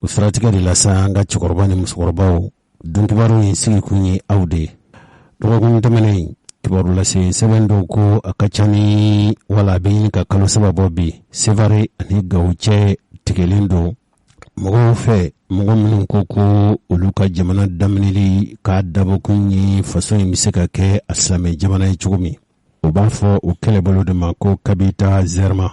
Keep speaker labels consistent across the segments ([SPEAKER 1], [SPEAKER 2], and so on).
[SPEAKER 1] usratika de la sanga chukorbani muskorbaw dunkibaru yin sigi kunyi aude dogon tamane kibaru la se sebendo ko akachani wala bin ka kalo sababobi sevare ani gauche tigelendo mogo fe mogo minun koko uluka jamana damnili ka dabo kunyi faso miseka ke aslame jamana chugumi ubafo ukele bolo de mako kabita zerma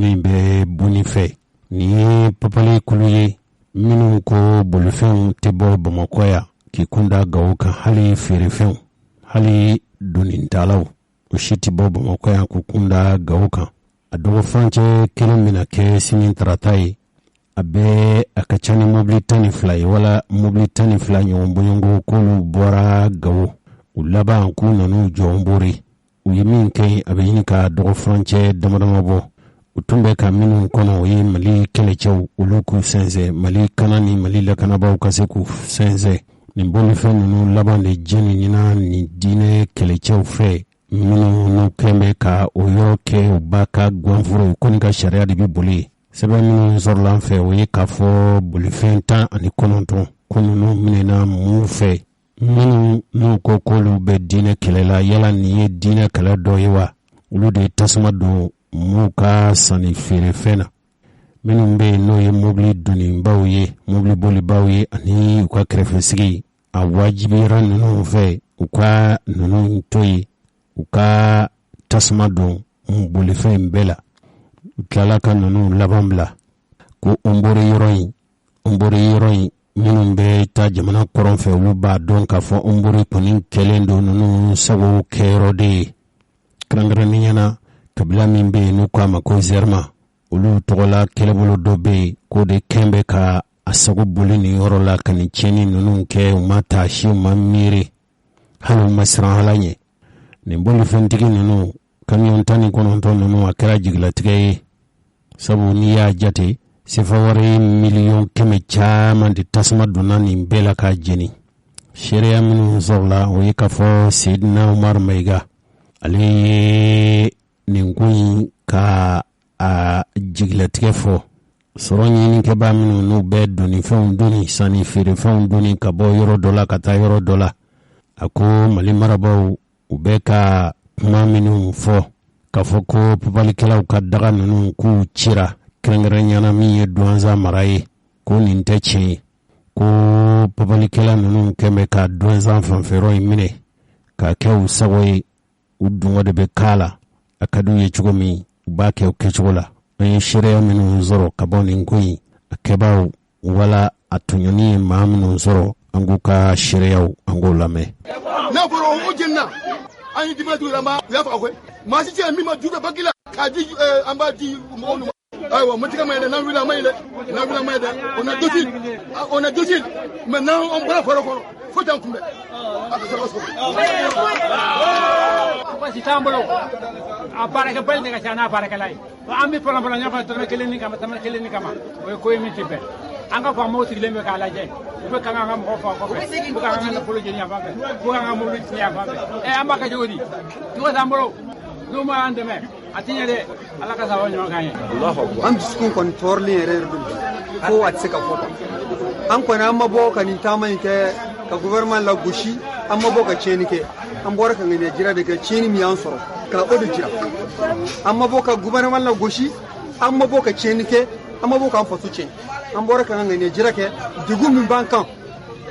[SPEAKER 1] ngimbe buni fe ni papale kuluye minun ko bolufin tebo bamakoya ki kunda gauka hali firifin hali dunintalaw ushiti bo bamakoya ku kunda gauka adogo franche kilomina ke sinin taratai abe akachani mobilitani fly wala mobilitani fly nyongbo kulu bora gawo ulaba anku nanu jombori uyimin ke abe yinika dogo franche damadamabo utumbe ka minun kono yi mali kelechew uluku senze mali kanani mali lakanabaw kaseku senze nimboli fe nunu labande jeni nina ni dine kelechew fe minun nu kembe ka oyo ke ubaka gwanfuro konika sharia dibi boli sebe minun zorlan fe oye kafo boli fe tan ani kononton konunu minena mu fe minun nu kokolu be dine kelela yala niye dine kele doyewa ulu de tasuma do muka sani fere fena minun be no ye mobili duni bawye mobili boli bawye ani uka krefe sigi a wajibira nunu fe uka nunu toyi uka tasma do mboli fe mbela utlala ka nunu labambla ko ombore yoroyi minun be ta jamana koron fe ulu ba don ka fo ombore kunin kelendo nunu sago kero de krangrani yana kabila min be nu kwa mako zerma ulu togola kelebolo dobe ko de kembe ka asago boli ni yoro la kani cheni nunu ke umata shi mamiri halu masran halanye ni boli fentigi nunu kamion tani kononto nunu akira jigla tige sabu ni ya jate sifawari miliyon keme chama di tasma dunani mbela ka jeni sheria minu zorla oye kafo Sidna Umar Maiga ali ninguyi ka a jiglatige fo soronyi ni ke ba minu no be duni fon duni sani fere fon duni ka bo yoro dola ka ta yoro dola ako mali marabo ubeka kuma minu fo ka fo ko papalikela ka daga nunu ku chira krengrenya mi duanza maraye ko nintechi ko papalikela nunu keme ka duanza fanfero imine ka ke usawe udungo de be kala akadu ye chugomi bake okechola en shire minu zoro kaboni ngui akeba wala atunyoni maamnu zoro anguka shire yaw angolame
[SPEAKER 2] na boro ojinna ani dimatu rama yafa akwe masi ti mi ma juga bagila kaji amba di monu aywa mutika mai da na wila mai da ona dojil maintenant on bra foro faut en kumbe
[SPEAKER 3] si tambolo apare che poi ne kana apare che lei ammi por la nya fa tome keleni kama o ko yemi tibe anga ko mo tigile me kala je ko kanga ngam ko fa ko ko kanga na polo je nya fa ko kanga mo ri nya fa amba ka jodi ko tambolo no ma ande me atinya de ala ka sawo nyo kanye Allahu akbar
[SPEAKER 4] am skun kon torli ere dum ko wat se ka foto an ko na mabo kan tamai ke ka gouvernement la gushi amma boka cheni ke an bora kan ne jira daga cheni mi an soro kala odo jira amma boka gouvernement la gushi amma boka cheni ke amma boka an fatu cheni an bora kan ne jira ke dugu mi bankan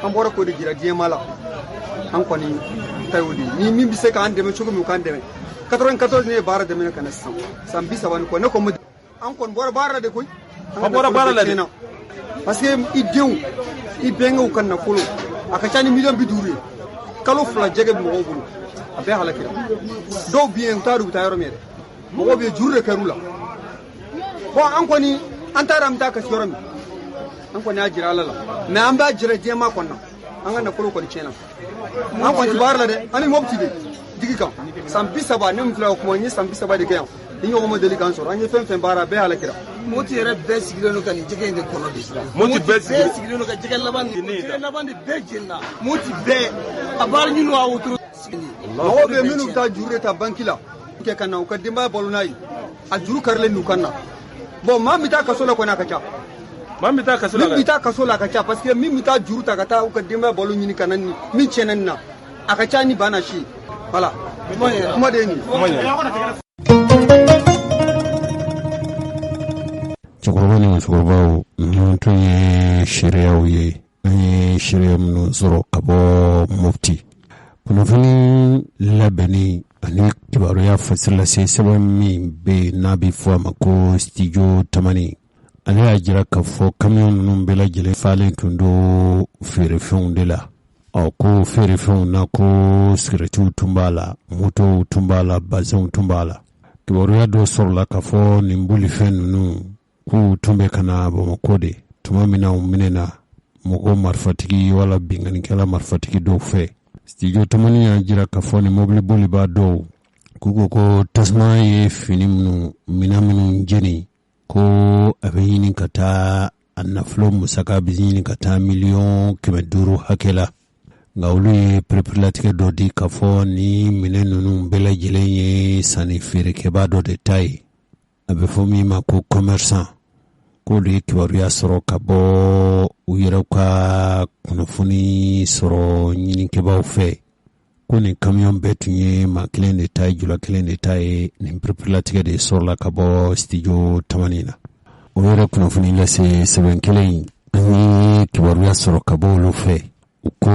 [SPEAKER 4] an bora ko de jira die mala an ko ni tayodi ni mi bi se ka an de me chugo mi kan de me 94 ne bara de me kan sam bi saban ko ne ko an kon bora bara de koy
[SPEAKER 2] an bora bara la de
[SPEAKER 4] parce que ideu ibenga kan na kolo akachani million bidure kalo fula jege mo bulu abe halakira do bien taru tayoro mere mo be jurre karula bo an ko ni an tara mta ka soro mi an ko ni ajira lala me an ba jira je ma konna an na kolo ko ni chena an ko ti barla de ani mobti de digi kan sambi saba ne mfla ko ni sambi saba de kan ni yo mo deli kan soro an fen bara be halakira
[SPEAKER 2] moti re be sigilo kan jige de kono de moti be sigilo kan jige labandi be jinna moti be abar ñu no awutru
[SPEAKER 4] mo be minu ta jure ta bankila ke kana ko dimba bolunai a juru karle nu kanna bo ma mi ta kaso la ko na kacha
[SPEAKER 5] min bita
[SPEAKER 4] kaso la ka ca parce que min bita juru ta ka taa u ka denbaya balo ɲini ka na min tiɲɛna nin na a ka ca ni bana si voilà kuma de ye nin
[SPEAKER 1] cɛkɔrɔba ni musokɔrɔbaw ninnu tun ye seereyaw ye an ye seereya minnu sɔrɔ ka bɔ mufti kunnafoni labɛnni ani kibaruya fasiri lase sɛbɛn min bɛ n'a bɛ fɔ a ma ko studio tamani ale y'a jira k'a fɔ kamiyon ninnu bɛɛ lajɛlen falen tun do feerefɛnw de la ko feerefɛnw na ko sigirɛtiw tun b'a la motow tun b'a la bazɛnw tun b'a la kibaruya dɔ sɔrɔla k'a fɔ nin bolifɛn ninnu k'u tun bɛ ka na Bamakɔ de tuma min na u minɛna mɔgɔ marifatigi wala binganikɛla marifatigi dɔw fɛ studio tamani y'a jira k'a fɔ nin mobili boliba dɔw k'u ko tasuma ye fini minnu jeni ko a bɛ ɲini ka taa a nafolo musaka bɛ ɲini ka taa 500,000 hakɛ la nka olu ye pereperelatigɛ dɔ di k'a fɔ ni minɛn ninnu bɛɛ lajɛlen ye sanni feerekɛba dɔ de ta ye a bɛ fɔ min ma ko commerçant k'olu ye kibaruya sɔrɔ ka bɔ u yɛrɛw ka kunnafoni sɔrɔ ɲinikɛbaw fɛ ko nin kamiyon bɛɛ tun ye maa kelen de ta ye jula kelen de ta ye nin pereperelatigɛ de sɔrɔla ka bɔ studio tamani na o yɛrɛ kunnafoni lase sɛbɛn kelen in an ye kibaruya sɔrɔ ka bɔ olu fɛ u ko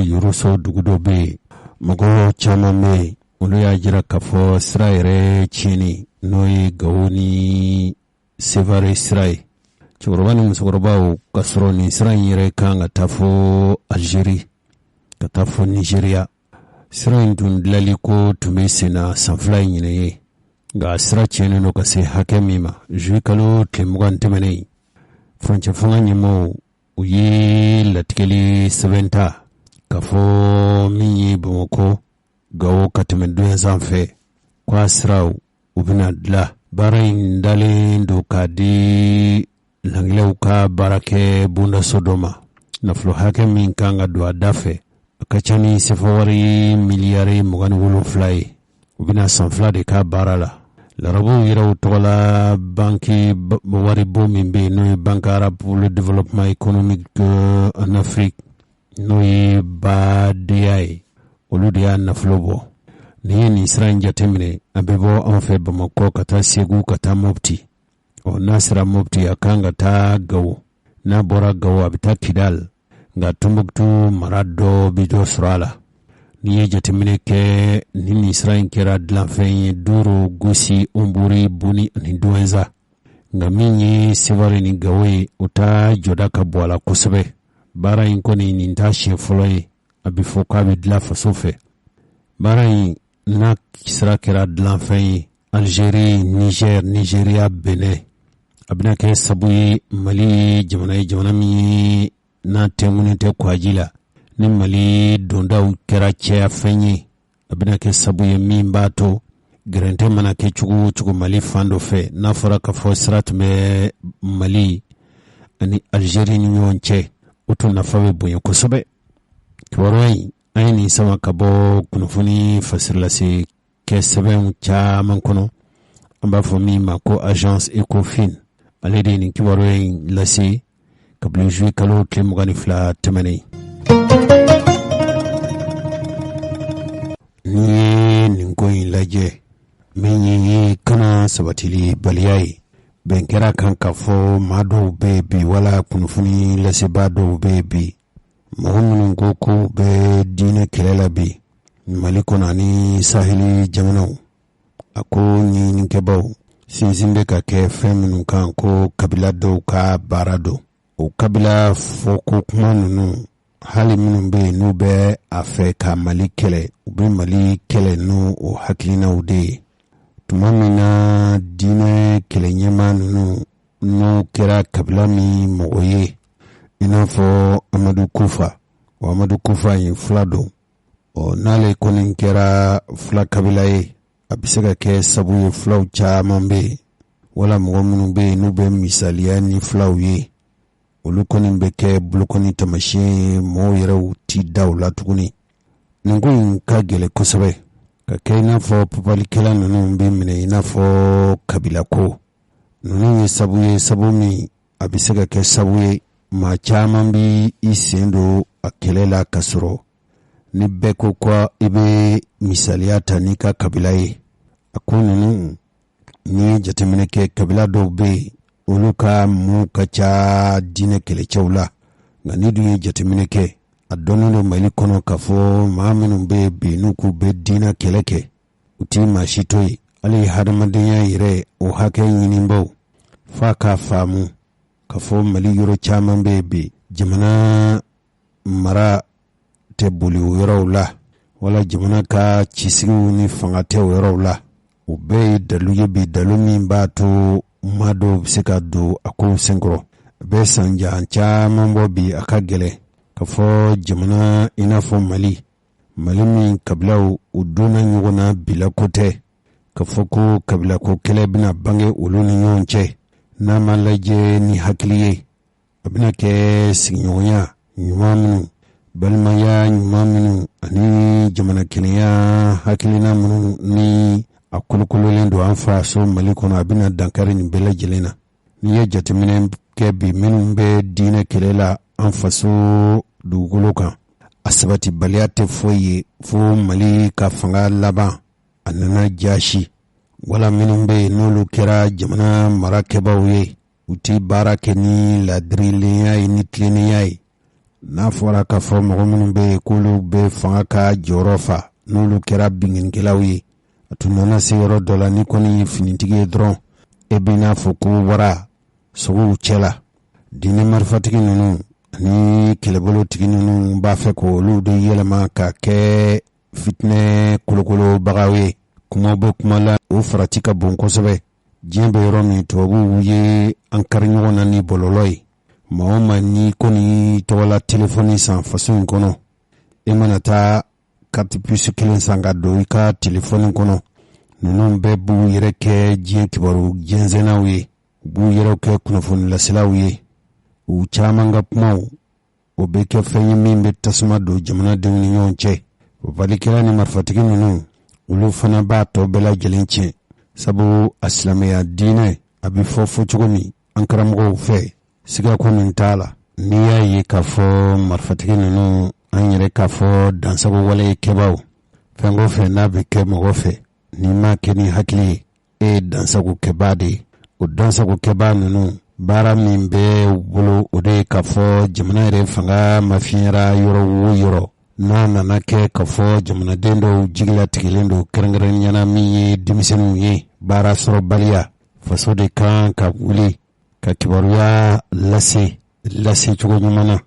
[SPEAKER 1] yoroso dugu dɔ bɛ yen mɔgɔ caman bɛ yen olu y'a jira k'a fɔ sira yɛrɛ tiɲɛni n'o ye Gawo ni Sevare sira ye cɛkɔrɔba ni musokɔrɔbaw ka sɔrɔ nin sira in yɛrɛ kan ka taa fɔ Algérie ka taa fɔ Nigeria sira in tun dilanli ko tun bɛ sen na san 2 in ɲinɛ ye nka sira tiɲɛnen don ka se hakɛ min ma juillet kalo tile 20 tɛmɛnen furancɛ fanga ɲɛmɔgɔw u ye latigɛli sɛbɛn ta k'a fɔ min ye Bamakɔ Gawo ka tɛmɛ donya sanfɛ ko a siraw u bɛna dilan baara in dalen don k'a di langilew ka baarakɛ bondaso dɔ ma nafolo hakɛ min kan ka don a da fɛ a ka ca ni sefawari miliyari 27 ye u bɛna san 2 de ka baara la larabaw yɛrɛw tɔgɔ la banki wari bon min bɛ yen n'o ye Banque Arabe pour le Développement Économique en Afrique n'o ye BADEA ye olu de y'a nafolo bɔ ni ye nin sira in jateminɛ a bɛ bɔ anw fɛ Bamakɔ ka taa Segu ka taa Mopti n'a sera Mopti a kan ka taa Gawo n'a bɔra Gawo a bɛ taa Kidal nka Tombouctou mara dɔ bɛ dɔ sɔrɔ a la n'i ye jateminɛ kɛ ni nin sira in kɛra dilanfɛn ye Doro Gosi Ombori Boni ani Douentza nka min ye Sevare ni Gawo ye o ta jɔda ka bɔ a la kosɛbɛ baara in kɔni nin t'a siɲɛ fɔlɔ ye a bɛ fɔ k'a bɛ dilan faso fɛ baara in n'a sira kɛra dilanfɛn ye Algérie Niger Nigeria Benin a bɛna kɛ sabu ye Mali ye jamana min ye n'a tɛŋunen tɛ kwaji la ni Mali dondaw kɛra cɛya fɛn ye a bɛna kɛ sabu ye min b'a to gɛrɛntɛ mana kɛ cogo o cogo Mali fan dɔ fɛ n'a fɔra ka fɔ sira tun bɛ Mali ani Algérie ni ɲɔgɔn cɛ o tun nafa bɛ bonya kosɛbɛ kibaruya in an ye nin sama ka bɔ kunnafoni fasirilase kɛ sɛbɛnw caman kɔnɔ an b'a fɔ min ma ko agence Ecofin ale de ye nin kibaruya in lase kabini juillet kalo tile 22 tɛmɛnen n'i ye nin ko in lajɛ min ye kana sabatili baliya ye bɛn kɛra kan k'a fɔ maa dɔw bɛ bi wala kunnafoni lasebaa dɔw bɛ bi mɔgɔ minnu ko ko bɛ diinɛ kɛlɛ la bi Mali kɔnɔ ani saheli jamanaw a ko ɲininkɛbaw sinsin bɛ ka kɛ fɛn minnu kan ko kabila dɔw ka baara don o kabila fɔ ko kuma ninnu hali minnu bɛ yen n'u bɛ a fɛ ka Mali kɛlɛ u bɛ Mali kɛlɛ n'o o hakilinaw de ye tuma min na diinɛ kɛlɛ ɲɛmaa ninnu n'o kɛra kabila min mɔgɔ ye i n'a fɔ Amadu Kufa o Amadu Kufa ye fila don n'ale kɔni kɛra fila kabila ye a bɛ se ka kɛ sabu ye filaw caman bɛ yen wala mɔgɔ minnu bɛ yen n'u bɛ misaliya ni filaw ye olu kɔni bɛ kɛ bolokɔni tamasiyɛn mɔgɔw yɛrɛw ti da o la tuguni nin ko in ka gɛlɛn kosɛbɛ ka kɛ i n'a fɔ papalikɛla ninnu bɛ minɛ i n'a fɔ kabila ko ninnu ye sabu min a bɛ se ka kɛ sababu ye maa caman bi i sen don a kɛlɛ la ka sɔrɔ ni bɛɛ ko ko i bɛ misaliya ta n'i ka kabila ye. A ko ninnu ni ye jateminɛ kɛ kabila dɔw bɛ yen olu ka mun ka ca diinɛ kɛlɛcɛw la, nka ni dun ye jateminɛ kɛ a dɔnnen don Mali kɔnɔ k'a fɔ maa minnu bɛ bin n'u k'u bɛ diinɛ kɛlɛ kɛ u ti maa si to yen. Hali hadamadenya yɛrɛ o hakɛ ɲinibaw f'a k'a faamu k'a fɔ Mali yɔrɔ caman bɛ bi jamana mara tɛ boli o yɔrɔw la, wala jamana ka cisigiw ni fanga tɛ o yɔrɔw la. O bɛɛ ye dalu ye bi, dalu min b'a to maa dɔw bɛ se ka don a kow senkɔrɔ. A bɛ sanjan caman bɔ bi a ka gɛlɛn ka fɔ jamana i n'a fɔ Mali min kabilaw u donna ɲɔgɔn na bila ko tɛ ka fɔ ko kabila ko kɛlɛ bɛna bange olu ni ɲɔgɔn cɛ. N'a ma lajɛ ni hakili ye a bɛna kɛ sigiɲɔgɔnya ɲuman minnu, balimaya ɲuman minnu ani jamana kɛnɛya hakilina minnu ni a kolokololen don an faso Mali kɔnɔ a bɛna dankari nin bɛɛ lajɛlen na. N'i ye jateminɛ kɛ bi minnu bɛ diinɛ kɛlɛ la an faso dugukolo kan, a sabatibaliya tɛ foyi ye fo Mali ka fanga laban a nana jasi, wala minnu bɛ yen n'olu kɛra jamana marakɛbaw ye u ti baara kɛ ni ladirilenya ye ni tilennenya ye. N'a fɔra k'a fɔ mɔgɔ minnu bɛ yen k'olu bɛ fanga ka jɔyɔrɔ fa n'olu kɛra bingenikɛlaw ye, a tun nana se yɔrɔ dɔ la ni kɔni ye finitigi ye dɔrɔn e bɛ n'a fɔ ko wara sogow cɛ la. Diinɛ marifatigi ninnu ani kɛlɛbolotigi ninnu b'a fɛ k'olu de yɛlɛma ka kɛ fitinɛ kolokolobagaw ye. Kuma bɛ kuma la o farati ka bon kosɛbɛ. Diɲɛ bɛ yɔrɔ min tubabuw ye an kari ɲɔgɔn na ni bɔlɔlɔ ye. Maa o maa n'i kɔni tɔgɔla telefɔni san faso in kɔnɔ e mana taa carte puce kelen san ka don i ka telefɔni kɔnɔ, ninnu bɛɛ b'u yɛrɛ kɛ diɲɛ kibaru jɛnsɛnnaw ye, u b'u yɛrɛ kɛ kunnafoni lasilaw ye. U caman ka kumaw o bɛ kɛ fɛn ye min bɛ tasuma don jamanadenw ni ɲɔgɔn cɛ. O balikɛla ni marifatigi ninnu olu fana b'a tɔ bɛɛ lajɛlen tiɲɛ, sabu a silamɛya diinɛ a bɛ fɔ cogo min an karamɔgɔw fɛ siga ko min t'a la. N'i y'a ye k'a fɔ marifatigi ninnu an yɛrɛ k'a fɔ dansago wale kɛbaw fɛn ko fɛ n'a bɛ kɛ mɔgɔ fɛ n'i ma kɛ ni hakili ye e ye dansago kɛbaa de ye. O dansago kɛbaa ninnu baara min bɛ u bolo o de ye k'a fɔ jamana yɛrɛ fanga mafiɲɛra yɔrɔ o yɔrɔ n'a nana kɛ k'a fɔ jamanaden dɔw jigilatigɛlen don kɛrɛnkɛrɛnɲana min ye denmisɛnninw ye baara sɔrɔbaliya. Faso de kan ka wuli ka kibaruya lase cogo ɲuman na.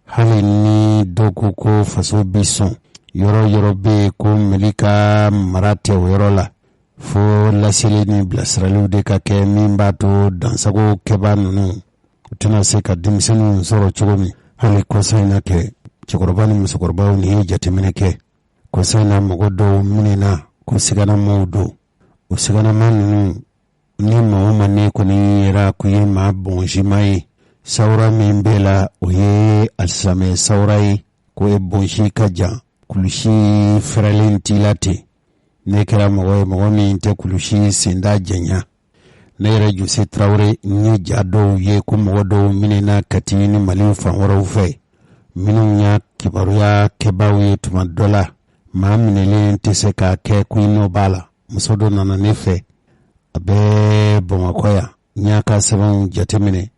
[SPEAKER 1] Hali ni dɔw ko ko faso bi sɔn yɔrɔ bɛ yen ko Mali ka mara tɛ o yɔrɔ la, fo laseli ni bilasiraliw de ka kɛ min b'a to dansago kɛbaa ninnu u tɛna se ka denmisɛnninw sɔrɔ cogo min. Hali kɔsa in na kɛ cɛkɔrɔba ni musokɔrɔbaw ni ye jateminɛ kɛ kɔsa in na mɔgɔ dɔw minɛna ko siganamaw don. O siganama ninnu ni maa o maa ne kɔni yɛrɛ ko ye maa bɔnsima ye, sawura min bɛ la o ye alisamɛ sawura ye ko ye bɔnsi ka jan kulusi fɛrɛlen t'i la ten. Ne kɛra mɔgɔ ye mɔgɔ min tɛ kulusi senda janya. Ne yɛrɛ Jose Traore n ye ja dɔw ye ko mɔgɔ dɔw minɛna Kati ni Mali fan wɛrɛw fɛ minnu y'a kibaruya kɛbaaw ye tuma dɔ la. Maa minɛlen tɛ se k'a kɛ ko n'o b'a la. Muso dɔ nana ne fɛ a bɛ Bamakɔ yan n y'a ka sɛbɛnw jateminɛ.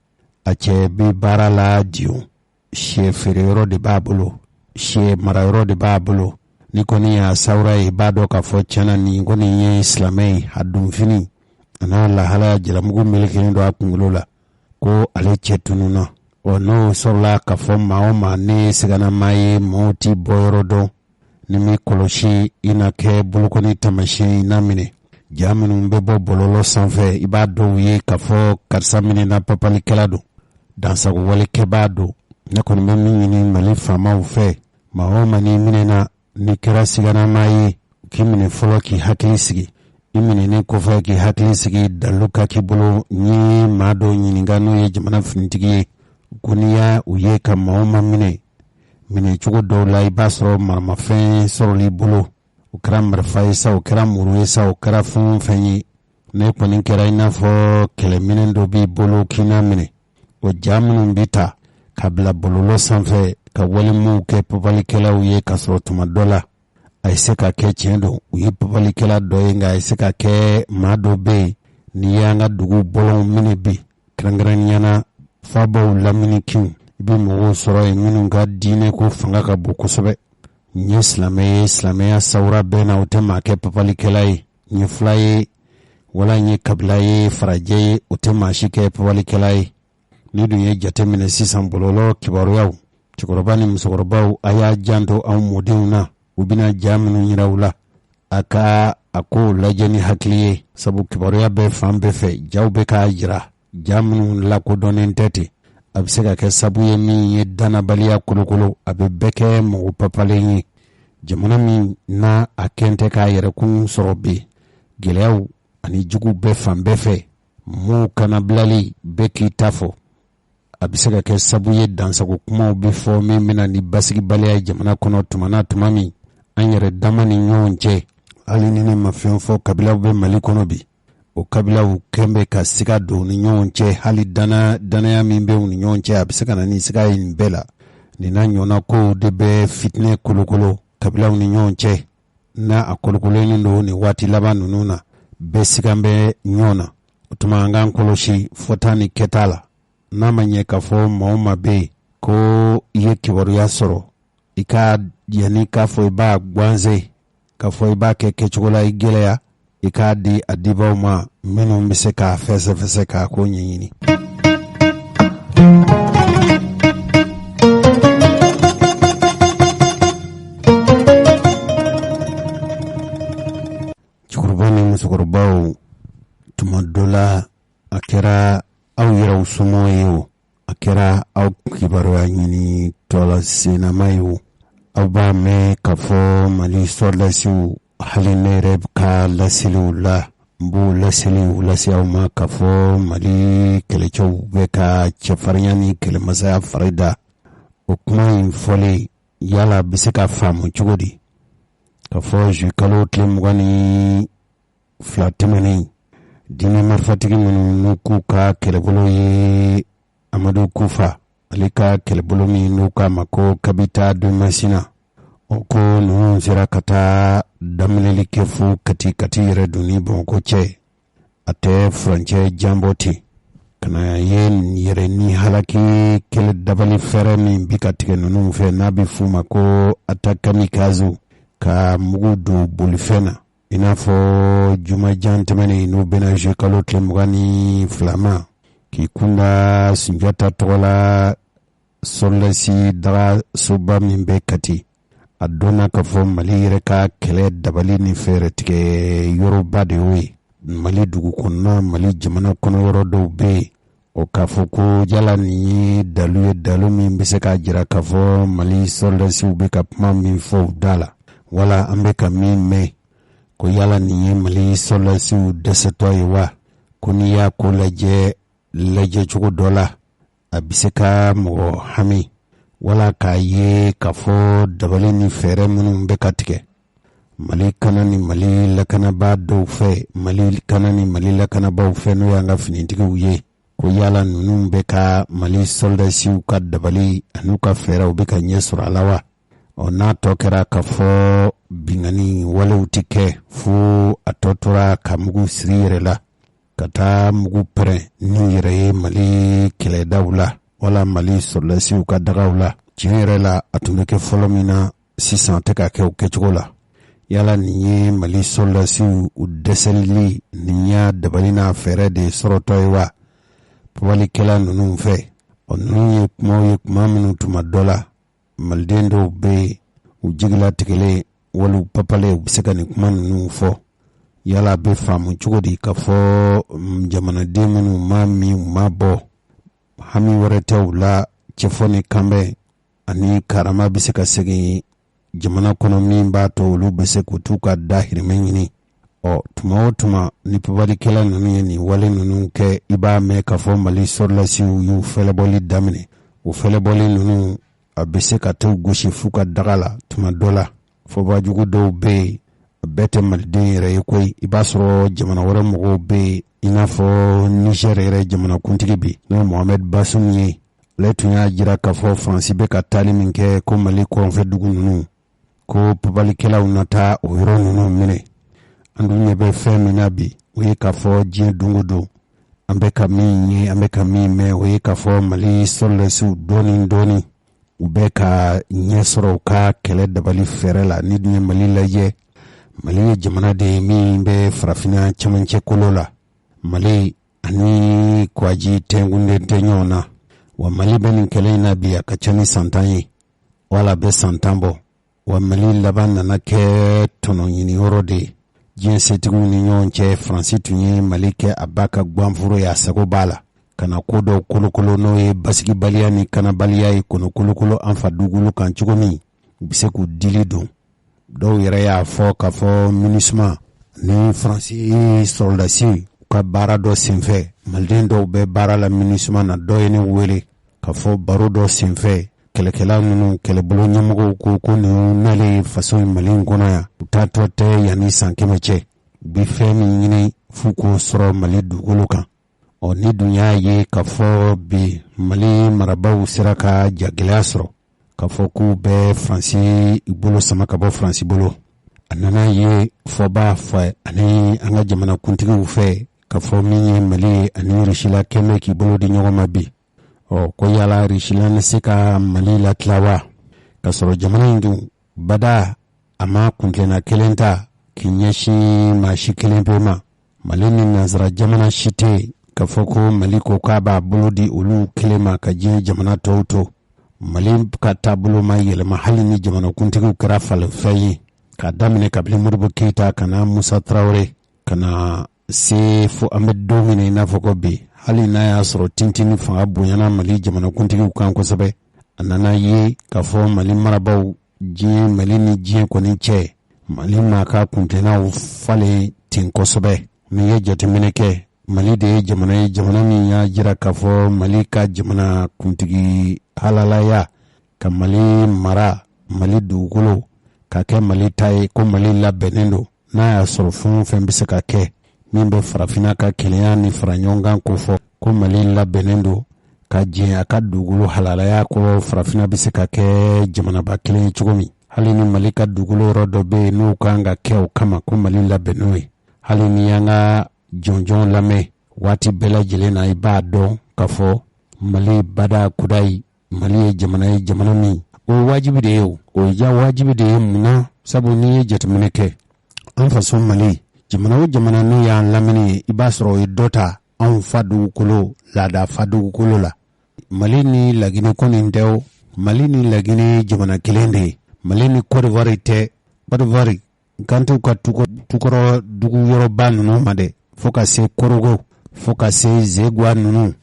[SPEAKER 1] A cɛ bɛ baara la Dion, sɛ feere yɔrɔ de b'a bolo, sɛ mara yɔrɔ de b'a bolo. Ni kɔni y'a sawura ye b'a dɔn k'a fɔ tiɲɛna nin kɔni ye silamɛ ye, a donfini a n'a lahala jalamugu melekelen don a kunkolo la ko ale cɛ tununna. N'o sɔrɔla k'a fɔ maa o maa ne siganama ye maaw ti bɔ yɔrɔ dɔn ni mi kɔlɔsi i na kɛ bolokɔni tamasiyɛn i na minɛ. Ja minnu bɛ bɔ bɔlɔlɔ sanfɛ i b'a dɔw ye k'a fɔ karisa minɛna papalikɛla don, dansago walekɛbaa don. Ne kɔni bɛ min ɲini Mali faamaw fɛ maa o maa ni minɛna ni kɛra siganama ye k'i minɛ fɔlɔ k'i hakili sigi, i minɛnen kɔfɛ k'i hakili sigi dalu ka k'i bolo. N ye maa dɔw ɲininka n'o ye jamana finitigi ye ko n'i y'a u ye ka maa o maa minɛ cogo dɔw la i b'a sɔrɔ maramafɛn sɔrɔl'i bolo, o kɛra marifa ye sa, o kɛra muru ye sa, o kɛra fɛn ye. Ne kɔni kɛra i n'a fɔ kɛlɛminɛ dɔ b'i bolo k'i n'a minɛ o jaa minnu bi ta ka bila bɔlɔlɔ sanfɛ ka walimuw kɛ papalikɛlaw ye ka sɔrɔ tuma dɔ la a ye se ka kɛ tiɲɛ don u ye papalikɛla dɔ ye nka a ye se ka kɛ maa dɔ bɛ yen n'i y'an ka dugu bɔlɔnw minɛ bi kɛrɛnkɛrɛnniyana fabaw laminikinw i bɛ mɔgɔw sɔrɔ yen minnu ka diinɛ ko fanga ka bon kosɛbɛ. n ye silamɛ ye silamɛya sawura bɛɛ na o tɛ maa kɛ papalikɛla ye n ye fila ye wala n ye kabila ye farajɛ ye o tɛ maa si kɛ papalikɛla ye. ni dun ye jate minɛ sisan bɔlɔlɔ kibaruyaw cɛkɔrɔba ni musokɔrɔbaw a y'a janto anw mɔdenw na u bɛna ja minnu yira u la a ka a ko lajɛ ni hakili ye sabu kibaruya bɛ fan bɛɛ fɛ jaw bɛ k'a jira ja minnu lakodɔnnen tɛ ten a bɛ se ka kɛ sabu ye min ye danabaliya kolokolo a bɛ bɛɛ kɛ mɔgɔ papalen ye jamana min n'a a kɛn tɛ k'a yɛrɛkun sɔrɔ bi gɛlɛyaw ani jugu bɛɛ fan bɛɛ fɛ mɔɔw kana bilali bɛɛ k'i ta fɔ a bɛ se ka kɛ sabu ye dansago kumaw bɛ fɔ min bɛna ni basigibaliya ye jamana kɔnɔ tuma min an yɛrɛ dama ni ɲɔgɔn cɛ hali ni ne ma fɛn fɔ kabilaw bɛ Mali kɔnɔ bi o kabilaw kɛn bɛ ka siga don ni ɲɔgɔn cɛ hali danaya min bɛ u ni ɲɔgɔn cɛ a bɛ se ka na ni siga ye nin bɛɛ la nin n'a ɲɔgɔnna kow de bɛ fitinɛ kolokolo kabilaw ni ɲɔgɔn cɛ n'a a kolokololen don nin waati laban ninnu na bɛɛ sigan bɛ ɲɔgɔn na o tuma an k'an kɔlɔsi fɔta ni kɛta la n'a ma ɲɛ k'a fɔ maa o maa bɛ yen ko i ye kibaruya sɔrɔ i ka yanni k'a fɔ i b'a ganse k'a fɔ i b'a kɛ kɛcogo la i gɛlɛya i k'a di a dibaw ma minnu bɛ se k'a fɛsɛfɛsɛ k'a ko ɲɛɲini. cɛkɔrɔba ni musokɔrɔbaw tuma dɔ la a kɛra aw yɛrɛw somɔgɔ ye o a kɛra aw kibaruya ɲini tɔla senama ye o aw b'a mɛn k'a fɔ Mali sɔrɔdasiw hali ne yɛrɛ ka laseliw la n b'o laseliw lase aw ma k'a fɔ Mali kɛlɛcɛw bɛ ka cɛfarinya ni kɛlɛmasaya fari da o kuma in fɔlen yala a bɛ se ka faamu cogo di k'a fɔ juillet kalo tile 22 tɛmɛnen diinɛ marifatigi minnu n'u k'u ka kɛlɛbolo ye Amadu Kufa ale ka kɛlɛbolo min n'u k'a ma ko Kabita de Masina o ko ninnu sera ka taa daminɛli kɛ fo kati yɛrɛ don ni Bamakɔ cɛ a tɛ furancɛ janbɔ ten ka na ye yɛrɛ ni halaki kɛlɛ dabali fɛrɛ min bi ka tigɛ ninnu fɛ n'a bɛ f'u ma ko attaque kamikaze ka mugu don bolifɛn na i n'a fɔ jumajan tɛmɛnen n'u bɛna juillet kalo tile 22 ma k'i kunda Sunjata tɔgɔ la sɔrɔdasi daga soba min bɛ Kati a dɔnna k'a fɔ Mali yɛrɛ ka kɛlɛ dabali ni fɛɛrɛ tigɛ yɔrɔba de y'o ye Mali dugu kɔnɔna Mali jamana kɔnɔ yɔrɔ dɔw bɛ yen o k'a fɔ ko yala nin ye dalu min bɛ se k'a jira k'a fɔ Mali sɔrɔdasiw bɛ ka kuma min fɔ u da la wala an bɛ ka min mɛn ko yala nin ye Mali sɔrɔdasiw dɛsɛtɔ ye wa ko n'i y'a ko lajɛ cogo dɔ la a bɛ se ka mɔgɔ hami wala k'a ye k'a fɔ dabali ni fɛɛrɛ minnu bɛ ka tigɛ Mali kana ni Mali lakanabaa dɔw fɛ Mali kana ni Mali lakanabaw fɛ n'o y'an ka finitigiw ye ko yala ninnu bɛ ka Mali sɔrɔdasiw ka dabali an'u ka fɛɛrɛw bɛ ka ɲɛ sɔrɔ a la wa ɔ n'a tɔ kɛra k'a fɔ bingani walew tɛ kɛ fo a tɔ tora ka mugu siri yɛrɛ la ka taa mugu pɛrɛn n'u yɛrɛ ye Mali kɛlɛdaw la wala Mali sɔrɔdasiw ka dagaw la tiɲɛ yɛrɛ la a tun bɛ kɛ fɔlɔ min na sisan tɛ ka kɛ o kɛcogo la yala nin ye Mali sɔrɔdasiw u dɛsɛli nin y'a dabali n'a fɛɛrɛ de sɔrɔtɔ ye wa papalikɛla ninnu fɛ ɔ ninnu ye kuma minnu tuma dɔ la maliden dɔw bɛ yen u jigilatigɛlen wali papale u bɛ se ka nin kuma ninnu fɔ yala a bɛ faamu cogo di k'a fɔ jamanaden minnu ma min u ma bɔ hami wɛrɛ tɛ u la cɛfɔ ni kanbɛn ani karama bɛ se ka segin jamana kɔnɔ min b'a to olu bɛ se k'u t'u ka dahirimɛ ɲini ɔ tuma o tuma ni papalikɛla ninnu ye nin wale ninnu kɛ i b'a mɛn k'a fɔ Mali sɔrɔdasiw y'u fɛlɛbɔli daminɛ o fɛlɛbɔli ninnu a bɛ se ka t'u gosi f'u ka daga la tuma dɔ la fɔbajugu dɔw bɛ yen bɛɛ tɛ maliden yɛrɛ ye koyi. I b'a sɔrɔ jamana wɛrɛ mɔgɔw bɛ i n'a fɔ Niger yɛrɛ jamana kuntigi bi n'o ye Mohamed Bazoum ye. Ale tun y'a jira k'a fɔ Faransi bɛ ka taali min kɛ ko Mali kɔrɔnfɛ dugu ninnu ko pabalikɛlaw na taa o yɔrɔ ninnu minɛ. An dun ɲɛ bɛ fɛn min na bi o ye k'a fɔ diɲɛ don o don an bɛ ka min ye an bɛ ka min mɛn o ye k'a fɔ Mali sɔrɔlasiw dɔɔni u bɛ ka ɲɛ sɔrɔ u ka kɛlɛ dabali fɛrɛ la. Ni dun ye Mali lajɛ, Mali ye jamana de ye min bɛ farafinna cɛmancɛ kolo la. Mali ani Kouaji tɛnkunden tɛ ɲɔgɔn na, wa Mali bɛ nin kɛlɛ in na bi a ka ca ni san 10 ye, wala bɛ san 10 bɔ, wa Mali laban nana kɛ tɔnɔ ɲini yɔrɔ de ye. Diɲɛ setigiw ni ɲɔgɔn cɛ Faransi tun ye Mali kɛ a ba ka gwanforo ye a sago b'a la. Kana ko dɔw kolokolo n'o ye basigibaliya ni kanabaliya ye kɔnɔ kolokolo an fa dugukolo kan cogo min u bɛ se k'u dili don. Dɔw yɛrɛ y'a fɔ k'a fɔ MINUSMA ni Faransi sɔrɔdasi u ka baara dɔ senfɛ, Maliden dɔw bɛ baara la MINUSMA na. Dɔ ye ne wele k'a fɔ baro dɔ senfɛ kɛlɛkɛla ninnu kɛlɛbolo ɲɛmɔgɔw ko ninnu nalen faso in Mali in kɔnɔ yan u taatɔ tɛ yanni san 100 cɛ, u bɛ fɛn min ɲini f'u k'o sɔrɔ Mali dugukolo kan. Ni dun y'a ye k'a fɔ bi Mali marabaw sera ka jagɛlɛya sɔrɔ k'a fɔ k'u bɛ Faransi bolo sama ka bɔ Faransi bolo. A nana ye fɔba fɔ ani an ka jamana kuntigiw fɛ k'a fɔ min ye Mali ye ani Rusila kɛmɛ k'i bolo di ɲɔgɔn ma bi. Ko yala Rusila ne se ka Mali latila wa? K'a sɔrɔ jamana in dun bada a ma kuntilenna kelen ta k'i ɲɛsin maa si kelen pe ma. Mali ni nanzara jamana si tɛ k'a fɔ ko Mali ko k'a b'a bolo di olu kelen ma ka diɲɛ jamana tɔw to. Mali ka taabolo ma yɛlɛma hali ni jamana kuntigiw kɛra falenfɛn ye, k'a daminɛ kabini Modibo Keyita kana Musa Traore kana se fo an bɛ don min i n'a fɔ ko bi hali n'a y'a sɔrɔ tintini fanga bonyana Mali jamana kuntigiw kan kosɛbɛ, a nana ye k'a fɔ Mali marabaw diɲɛ Mali ni diɲɛ kɔni cɛ Mali maa ka kuntilennaw falen ten kosɛbɛ. N'i ye jateminɛ kɛ Mali de ye jamana ye jamana min y'a jira k'a fɔ Mali ka jamana kuntigi halalaya ka Mali mara Mali dugukolo ka kɛ Mali ta ye ko Mali labɛnnen don. N'a y'a sɔrɔ fɛn o fɛn bɛ se ka kɛ min bɛ farafinna ka kɛlɛya ni fara ɲɔgɔn kan ko fɔ ko Mali labɛnnen don ka diɲɛ a ka dugukolo halalaya kɔrɔ farafinna bɛ se ka kɛ jamanaba kelen ye cogo min. Hali ni Mali ka dugukolo yɔrɔ dɔ bɛ yen n'o kan ka kɛ o kama ko Mali labɛnnen ye. Hali ni y'an ka jɔnjɔn lamɛn waati bɛɛ lajɛlen na i b'a dɔn k'a fɔ Mali bada kudayi Mali ye jamana min o wajibi de ye o ja wajibi de ye munna sabu n'i ye jateminɛ kɛ an faso Mali jamana o jamana n'o y'an lamini i b'a sɔrɔ o ye dɔ ta anw fa dugukolo laada fa dugukolo la. Mali ni Laginɛ ko nin tɛ o, Mali ni Laginɛ jamana kelen de ye. Mali ni Côte d'Ivoire tɛ. Côte d'Ivoire kan t'u ka tukɔrɔ dugu yɔrɔba ninnu ma dɛ fo ka se Korogo fo ka se Zegwa ninnu.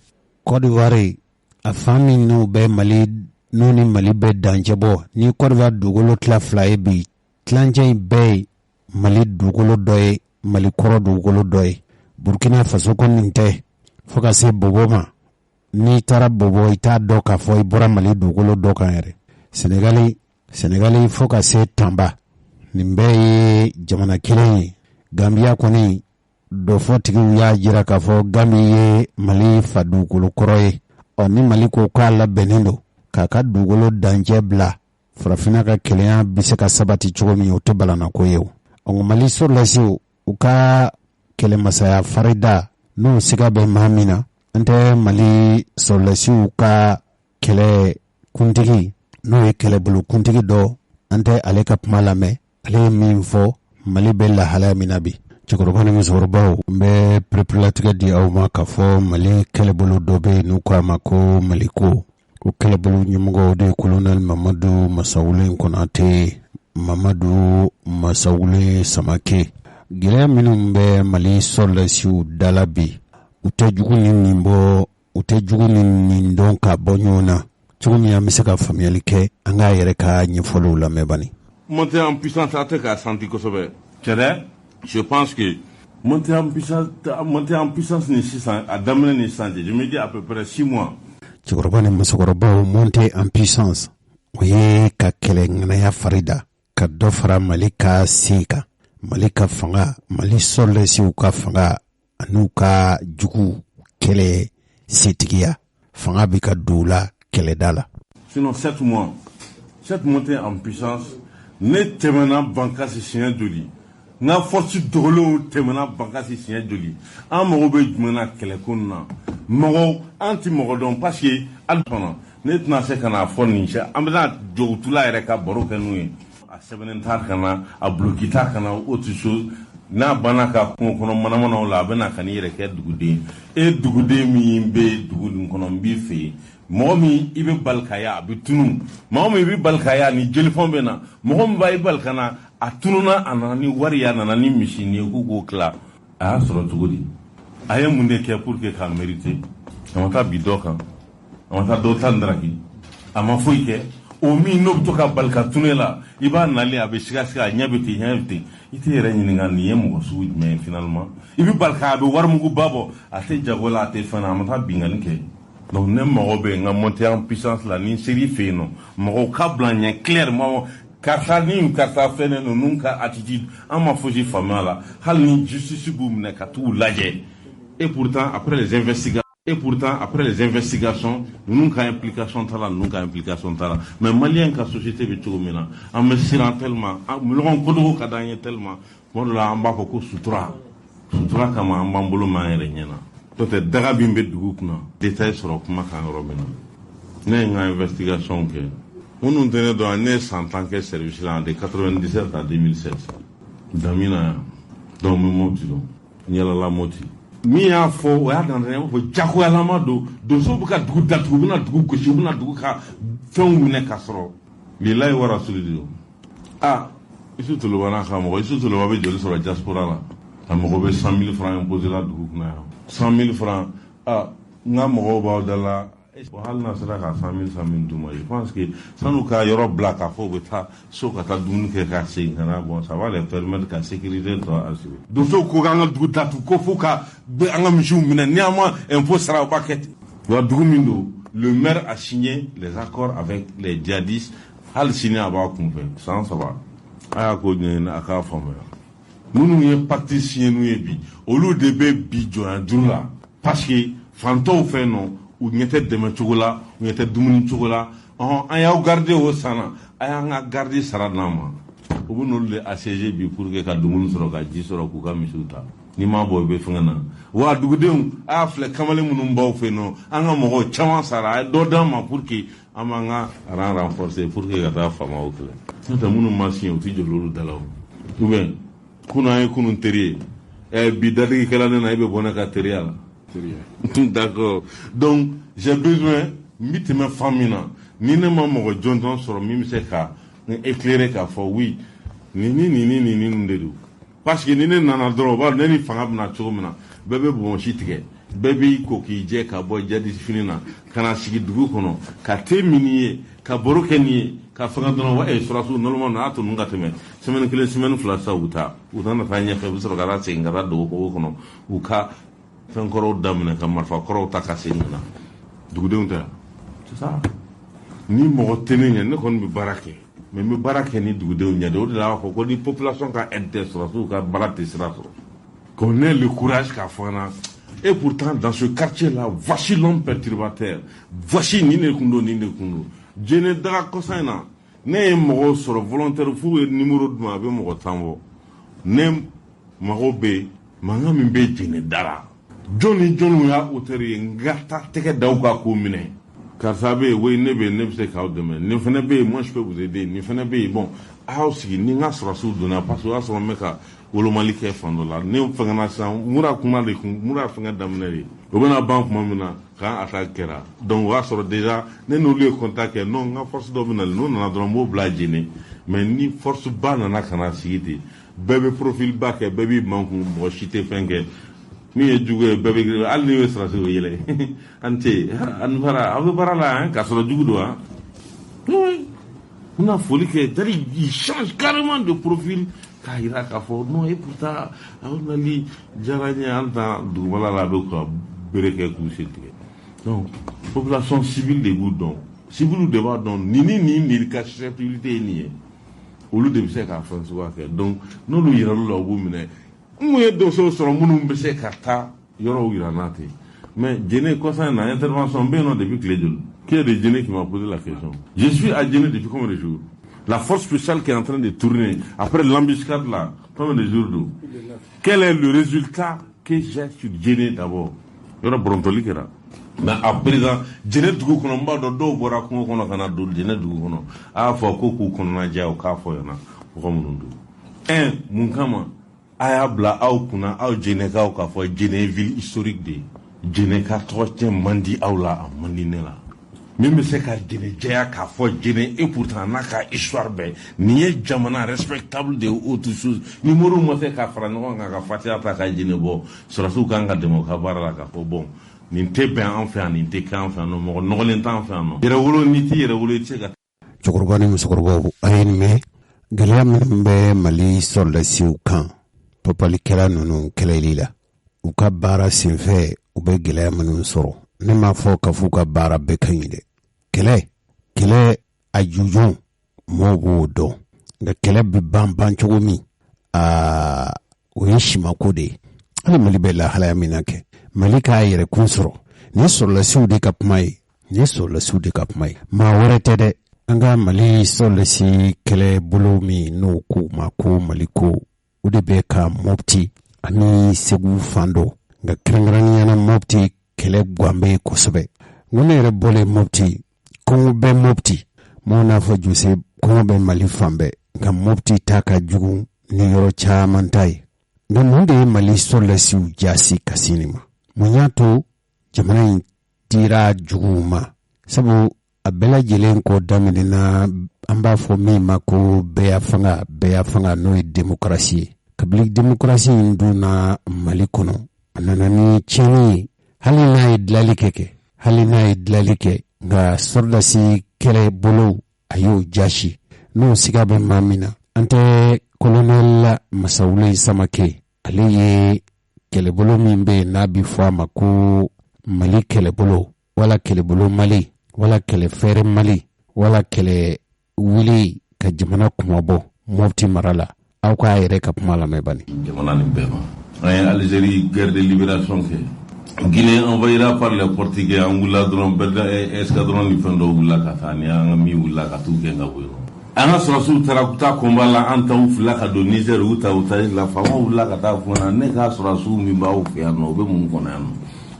[SPEAKER 1] Côte d'Ivoire a fan min n'u bɛ Mali n'u ni Mali bɛ dancɛ bɔ ni Côte d'Ivoire dugukolo tila fila ye bi tilancɛ in bɛɛ ye Mali dugukolo dɔ ye Mali kɔrɔ dugukolo dɔ ye. Burkina Faso ko nin tɛ fo ka se Bobo ma n'i taara Bobo i t'a dɔn k'a fɔ i bɔra Mali dugukolo dɔ kan yɛrɛ. Senegali fo ka se Tamba nin bɛɛ ye jamana kelen ye. Gambia kɔni dɔ fɔ tigiw y'a jira k'a fɔ Gambi ye Mali fa dugukolo kɔrɔ ye. Ni Mali ko k'a labɛnnen don k'a ka dugukolo dancɛ bila farafinna ka kɛlɛya bɛ se ka sabati cogo min o tɛ balana ko ye o. Mali sɔrɔlasiw u ka kɛlɛmasaya farida n'o siga bɛ maa min na an tɛ Mali sɔrɔlasiw ka kɛlɛ kuntigi n'o ye kɛlɛbolo kuntigi dɔ an tɛ ale ka kuma lamɛn. Ale ye min fɔ Mali bɛ lahalaya min na bi. Cɛkɔrɔba ni musokɔrɔbaw n bɛ pereperelatigɛ di aw ma k'a fɔ Mali kɛlɛbolo dɔ bɛ yen n'u ko a ma ko Mali ko kɛlɛbolo ɲɛmɔgɔ de ye Colonel Mamadu Masawule Konate Mamadu Masawule Samake. Gɛlɛya minnu bɛ Mali sɔrɔlasiw dala bi u tɛ jugu ni nin bɔ u tɛ jugu ni nin dɔn ka bɔ ɲɔgɔn na cogo min an bɛ se ka faamuyali kɛ an k'a yɛrɛ ka ɲɛfɔliw lamɛn bani.
[SPEAKER 5] Monter en puissance a tɛ k'a senti kosɛbɛ. C'est vrai? Je pense que monter en puissance ni sisan a daminɛ ni sisan je me dis à peu près 6 mois.
[SPEAKER 1] Cɛkɔrɔba ni musokɔrɔbaw monter en puissance o ye ka kɛlɛ ŋanaya farida ka dɔ fara Mali ka se kan Mali ka fanga, Mali sɔrɔlasiw ka fanga an'u ka jugu kɛlɛ setigiya fanga bɛ ka don la kɛlɛda la.
[SPEAKER 5] Sinon 7 mois, cette montée en puissance ne tɛmɛna bankasi siɲɛ joli, n ka force dogolenw tɛmɛna bankasi siɲɛ joli, an mago bɛ jumɛn na kɛlɛko in na, mɔgɔ an ti mɔgɔ dɔn parce que hali fana ne tɛna se ka n'a fɔ nin cɛ an bɛna jogotula yɛrɛ ka baro kɛ n'u ye, a sɛbɛnnen t'a kana a bloqué t'a kana autre chose. N'a banna ka kungo kɔnɔ manamanaw la a bɛna ka n'i yɛrɛ kɛ duguden duguden min bɛ dugu nin kɔnɔ n b'i fɛ yen mɔgɔ min i bɛ bali ka ya a bɛ tunu mɔgɔ min i bɛ bali ka ya ni jelifɔn bɛ na mɔgɔ min b'a i bali ka na a tununa a nana ni wari a nana ni misi ni ye k'u k'o tila a y'a sɔrɔ cogo di a ye mun de kɛ pour que k'a mérite a ma taa bi dɔ kan a ma taa dɔ ta ndaraki a ma foyi kɛ o min n'o bɛ to ka bali ka tunu la i b'a nali a bɛ siga a ɲɛ bɛ ten ɲɛ bɛ ten i tɛ yɛrɛ ɲininka nin ye mɔgɔ sugu jumɛn ye finalement i bɛ bali ka a bɛ warimugu ba bɔ a tɛ jago la a tɛ fɛn na a ma taa bingali kɛ donc ne mago bɛ n ka montée en puissance la ni n ser'i fɛ yen nɔ mɔgɔw ka bila ɲɛ clairement karisa ni karisa fɛn ninnu ka attitude an ma fosi faamuya la hali ni justice b'u minɛ ka t'u lajɛ et pourtant après les investigations ninnu ka implication t'a la ninnu ka implication t'a la mais malien ka société bɛ cogo min na an bɛ siran tellement ɲɔgɔn kodogo ka d'an ye tellement tuma dɔ la an b'a fɔ ko sutura kama an b'an bolo ma an yɛrɛ ɲɛna n'o tɛ daga min bɛ dugu kunna détail sɔrɔ kuma kan yɔrɔ min na ne ye n ka investigation kɛ minnu tɛ ne dɔn ne ye san 10 kɛ service la de 97 à 2007 damina yan donc n bɛ Mopti dɔn n yɛlɛla Mopti min y'a fɔ o y'a dan y'a fɔ jagoyalama don donsow bɛ ka dugu datugu u bɛna dugu gosi u bɛna dugu ka fɛnw minɛ ka sɔrɔ lilayi warasuli de don Isu Toloba n'a ka mɔgɔ Isu Toloba bɛ joli sɔrɔ diaspora la a mago bɛ 100 000 francs imposé la dugu kunna yan 100 000 francs n ka mɔgɔw b'aw da la hali n'a sera ka 100 000 d'u ma je pense que sanu ka yɔrɔ bila k'a fɔ u bɛ taa so ka taa dumuni kɛ ka segin ka na bon ça va les permettre ka sécurité tɔ assurer donsow ko k'an ka dugu datugu ko fo ka an ka misiw minɛ ni an ma impôt sara u b'a kɛ ten wa dugu min don le maire a signé les accords avec les djihadistes hali sini a b'a kunfɛ san 3 a y'a ko ɲɛɲini a k'a faamuya minnu ye pacte signé n'u ye bi olu de bɛ bi jɔnya juru la parce que fantɔw fɛ nɔ u ɲɛ tɛ dɛmɛ cogo la u ɲɛ tɛ dumuni cogo la an y'aw garder o san na a y'an ka garder sara d'an ma u bɛ n'olu de assiéger bi pour que ka dumuni sɔrɔ ka ji sɔrɔ k'u ka misiw ta n'i m'a bɔ i bɛ fɛngɛ na wa dugudenw a y'a filɛ kamalen minnu b'aw fɛ yen nɔ an ka mɔgɔw caman sara a ye dɔ d'an ma pour que an b'an ka rang renforcer pour que ka taa faamaw kɛlɛ n'o tɛ minnu ma signé u tɛ jɔ olu da la o ou bien kunun an ye kunun teri ye bi dadigikɛla ne na i bɛ bɔ ne ka teriya la. D'accord. Donc, j'ai besoin, mi tɛmɛ fan min na, ni ne ma mɔgɔ jɔnjɔn sɔrɔ min bɛ se ka éclairer k'a fɔ oui, nin de don. Parce que ni ne nana dɔrɔn, o b'a ne ni fanga bɛna cogo min na, bɛɛ bɛ bɔnsi tigɛ, bɛɛ b'i ko k'i jɛ ka bɔ jadi fini na, ka na sigi dugu kɔnɔ, ka thé min ye, ka baro kɛ nin ye, ka fanga dɔrɔn wa surasiw normalement n'a to ninnu ka tɛmɛ semaine 1 semaine 2 sa u taa na taa ɲɛfɛ u bɛ sɔrɔ ka taa segin ka taa dogo kɔnɔ u ka fɛn kɔrɔw daminɛ ka marifa kɔrɔw ta ka segin ka na dugudenw tɛ c'est ça ni mɔgɔ tɛ ne ɲɛ ne kɔni bɛ baara kɛ mais n bɛ baara kɛ ni dugudenw ɲɛ de o de la b'a fɔ ko ni population ka aide tɛ surasiw ka baara tɛ sira sɔrɔ qu'on ait le courage k'a fɔ an na et pourtant dans ce quartier là voici l'homme perturbateur voici nin de kun don jɛnɛ daga kɔsa in na ne ye mɔgɔw sɔrɔ volontaire f'u ye numéro d'u ma a bɛ mɔgɔ 10 bɔ ne mago bɛ mankan min bɛ jɛnɛ dara jɔn ni jɔnw y'a auteur ye n ka taa tɛgɛ da u kan k'o minɛ karisa bɛ yen oui ne bɛ yen ne bɛ se k'aw dɛmɛ nin fana bɛ yen moi je peux vous aider nin fana bɛ yen bon a y'aw sigi ni n ka sɔrɔsiw donna parce que o y'a sɔrɔ n bɛ ka wolomali kɛ fan dɔ la ne fɛngɛna sisan mura fɛngɛ daminɛ de o bɛna ban tuma min na k'an attaque kɛra donc o y'a sɔrɔ déjà ne n'olu ye contact kɛ non n ka force dɔ bɛ na n'o nana dɔrɔn n b'o bila jɛnɛ mais ni force ba nana ka na sigi ten bɛɛ bɛ profil ba kɛ bɛɛ b'i mankun mɔgɔ si tɛ fɛn kɛ min ye jugu ye bɛɛ bɛ girin hali ni ye sɔrɔsiw yɛlɛ an tɛ an fara aw bɛ baara la k'a sɔrɔ jugu don wa oui n na foli kɛ c'est-à-dire il change carrément de profil k'a jira k'a fɔ non et pourtant aw nali diyara n ye an ta dugumala la a bɛ ka bere kɛ k'u se tigɛ donc population civile de b'u dɔn civile de b'a dɔn nin ka susceptibilité ye nin ye olu de bɛ se k'a fɛn suguya kɛ donc n'olu yira l'u la u b'u minɛ mun ye dɔw sɔrɔ minnu bɛ se ka taa yɔrɔw yira n'a tɛ mais Djenné concernant na intervention bɛ yen nɔ depuis tile joli qui est de Djenné qui m'a posé la question je suis à Djenné depuis combien de jours la force spéciale qui est en train de tourner après l'embuscade là combien de jours d'eau quel est le résultat que j'ai sur Djenné d'abord yɔrɔ borontoli kɛra mais à présent Djenné dugu kɔnɔ n b'a dɔn dɔw bɔra kungo kɔnɔ ka na don Djenné dugu kɔnɔ a y'a fɔ ko k'u kɔnɔna jɛya o k'a fɔ yan na u ka minnu don mun kama a y'a bila aw kunna aw Djennékaw k'a fɔ Djenné ville historique de Djenné ka tɔgɔ tiɲɛ man di aw la a man di ne la min bɛ se ka Djenné jɛya k'a fɔ Djenné et pourtant n'a ka histoire bɛɛ nin ye jamana respectable de autre chose ni Modibo ma se ka fara ɲɔgɔn kan ka fatiya ta ka Djenné bɔ sɔrɔsiw kan ka dɛmɛ u ka baara la k'a fɔ bon nin tɛ bɛn an fɛ yan nin tɛ kɛ an fɛ yan nɔ mɔgɔ nɔgɔlen t'an fɛ yan nɔ yɛrɛwolo n'i tɛ yɛrɛwolo i tɛ se ka.
[SPEAKER 1] cɛkɔrɔba ni musokɔrɔbaw a ye nin mɛn gɛlɛya minnu bɛ Mali sɔrɔdasiw kan papalikɛla ninnu kɛlɛli la u ka baara senfɛ u bɛ gɛlɛya minnu sɔrɔ ne m'a fɔ k'a fɔ u ka baara bɛɛ ka ɲi dɛ kɛlɛ a jujɔn mɔɔw b'o dɔn nka kɛlɛ bɛ ban cogo min o ye simako de ye hali Mali bɛ lahalaya min na kɛ Mali k'a yɛrɛkun sɔrɔ nin sɔrɔdasiw de ka kuma ye maa wɛrɛ tɛ dɛ an ka Mali sɔrɔdasi kɛlɛbolo min n'o ko ma ko Mali ko o de bɛ ka Mopti ani Segu fan dɔ nka kɛrɛnkɛrɛnnenya Mopti kɛlɛ ganbɛ kosɛbɛ n ko ne yɛrɛ bɔlen Mopti kɔngɔ bɛ Mopti maaw n'a fɔ Jose kɔngɔ bɛ Mali fan bɛɛ nka Mopti ta ka jugu ni yɔrɔ caman ta ye nka mun de ye Mali sɔrɔdasiw jaasi ka sini ma mun y'a to jamana in dira juguw ma sabu a bɛɛ lajɛlen kɔ daminɛna an b'a fɔ min ma ko bɛɛ y'a fanga n'o ye démocratie ye kabini démocratie in donna Mali kɔnɔ a nana ni tiɲɛni ye hali n'a ye dilali kɛ nka sɔrɔdasi kɛlɛbolo a y'o jasi n'o siga bɛ maa min na an tɛ colonel Masawule Samake ale ye kɛlɛbolo min bɛ yen n'a bɛ fɔ a ma ko Mali kɛlɛbolo wala kɛlɛbolo Mali wala kɛlɛfɛrɛ Mali wala kɛlɛ wuli ka jamana kumabɔ Mopti mara la aw k'a yɛrɛ ka kuma lamɛn bani.
[SPEAKER 5] Jamana nin bɛɛ ma an ye Algérie guerre de libération kɛ Guinée envahira par les Portugais an wulila dɔrɔn bɛɛ escadron ni fɛn dɔw wulila ka taa ni an ka min wulila ka t'u gɛn ka bɔ yen an ka sɔrɔsiw taara ku taa combat la an taw filila ka don Niger u ta la faamaw wulila ka taa fɔ na ne ka sɔrɔsiw min b'aw fɛ yan nɔ u bɛ mun kɔnɔ yan nɔ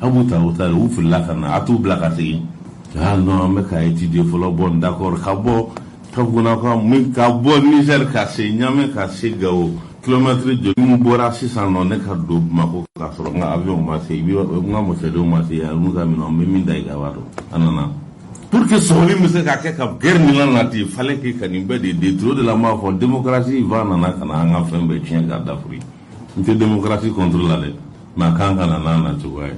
[SPEAKER 5] a b'u ta u filila ka na a t'u bila ka segin non an bɛ ka étudier fɔlɔ bon d'accord ka bɔ Niger ka se Niamey ka se Gao kilomètre joli mun bɔra sisan nɔ ne ka don Bamako ka sɔrɔ n ka avion ma se n ka mɔsɛdenw ma se yan n'u ka minɛ n bɛ min da i ka b'a dɔn an nana pour que sɔgɔli bɛ se ka kɛ ka guerre nin nati fallait que ka nin bɛɛ de détruire de la m'a fɔ démocratie va nana ka na an ka fɛn bɛɛ tiɲɛ k'a dafiri n tɛ démocratie contre la dɛ mais a kan ka na n'a nacogoya ye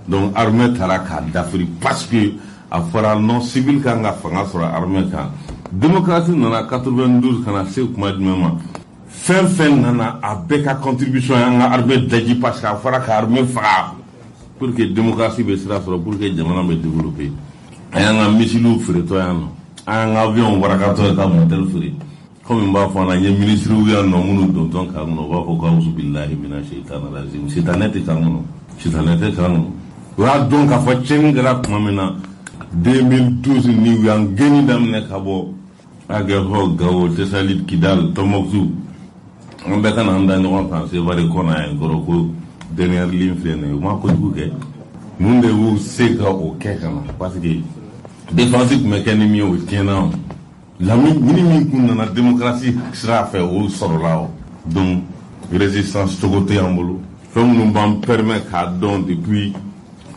[SPEAKER 5] donc armée taara k'a dafiri parce que a fɔra non civil kan ka fanga sɔrɔ armée kan démocratie nana 92 kana se kuma jumɛn ma fɛn nana a bɛɛ ka contribution ye an ka armée daji parce que a fɔra ka armée faga pour que démocratie bɛ sira sɔrɔ pour que jamana bɛ développer a y'an ka missile feeretɔ yan nɔ an y'an ka avion warakatɔ ye ka motel feere comme n b'a fɔ an ye ministre yan nɔ minnu dontɔn kan kɔnɔ u b'a fɔ ko awuzu bilahi mina shaitanir rajim sitanɛ tɛ kan kɔnɔ u y'a dɔn k'a fɔ tiɲɛni kɛra tuma min na 2012 ni u y'an gɛnni daminɛ ka bɔ a kɛ fɔ Gao Tessalit Kidal Tombouctou an bɛɛ ka na an da ɲɔgɔn kan Sévaré kɔnɔ yan kɔrɔ ko dernière ligne filɛ nin ye u ma kojugu kɛ mun de y'u se ka o kɛ ka na parce que défense tun bɛ kɛ ni min ye o tiɲɛna ɲini min kun nana démocratie sira fɛ o sɔrɔla o donc résistance cogo tɛ an bolo fɛn minnu b'an permettre k'a dɔn depuis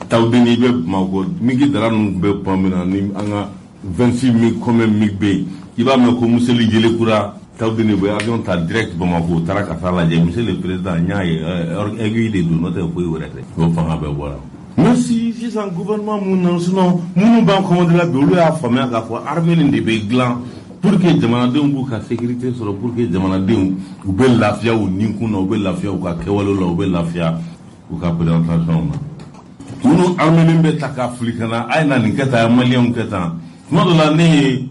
[SPEAKER 5] Tawudeni bɛ Bamako migi dara ninnu bɛ pan min na ni an ka 26 000 combien mig bɛ yen i b'a mɛn ko Museli Yelekura Tawudeni bɛ avion ta direct Bamako u taara ka taa lajɛ monsieur le président n y'a ye aiguille de don n'o tɛ foyi wɛrɛ tɛ o fanga bɛɛ bɔra mais sisan gouvernement mun na sinon minnu b'an commandé la bi olu y'a faamuya k'a fɔ armée nin de bɛ dilan pour que jamanadenw b'u ka sécurité sɔrɔ pour que jamanadenw u bɛ lafiya u ninkun na u bɛ lafiya u ka kɛwalew la u bɛ lafiya u ka présentation na minnu armée nin bɛ ta k'a fili ka na a ye na nin kɛ tan a ye maliyɛnw kɛ tan tuma dɔ la ne ye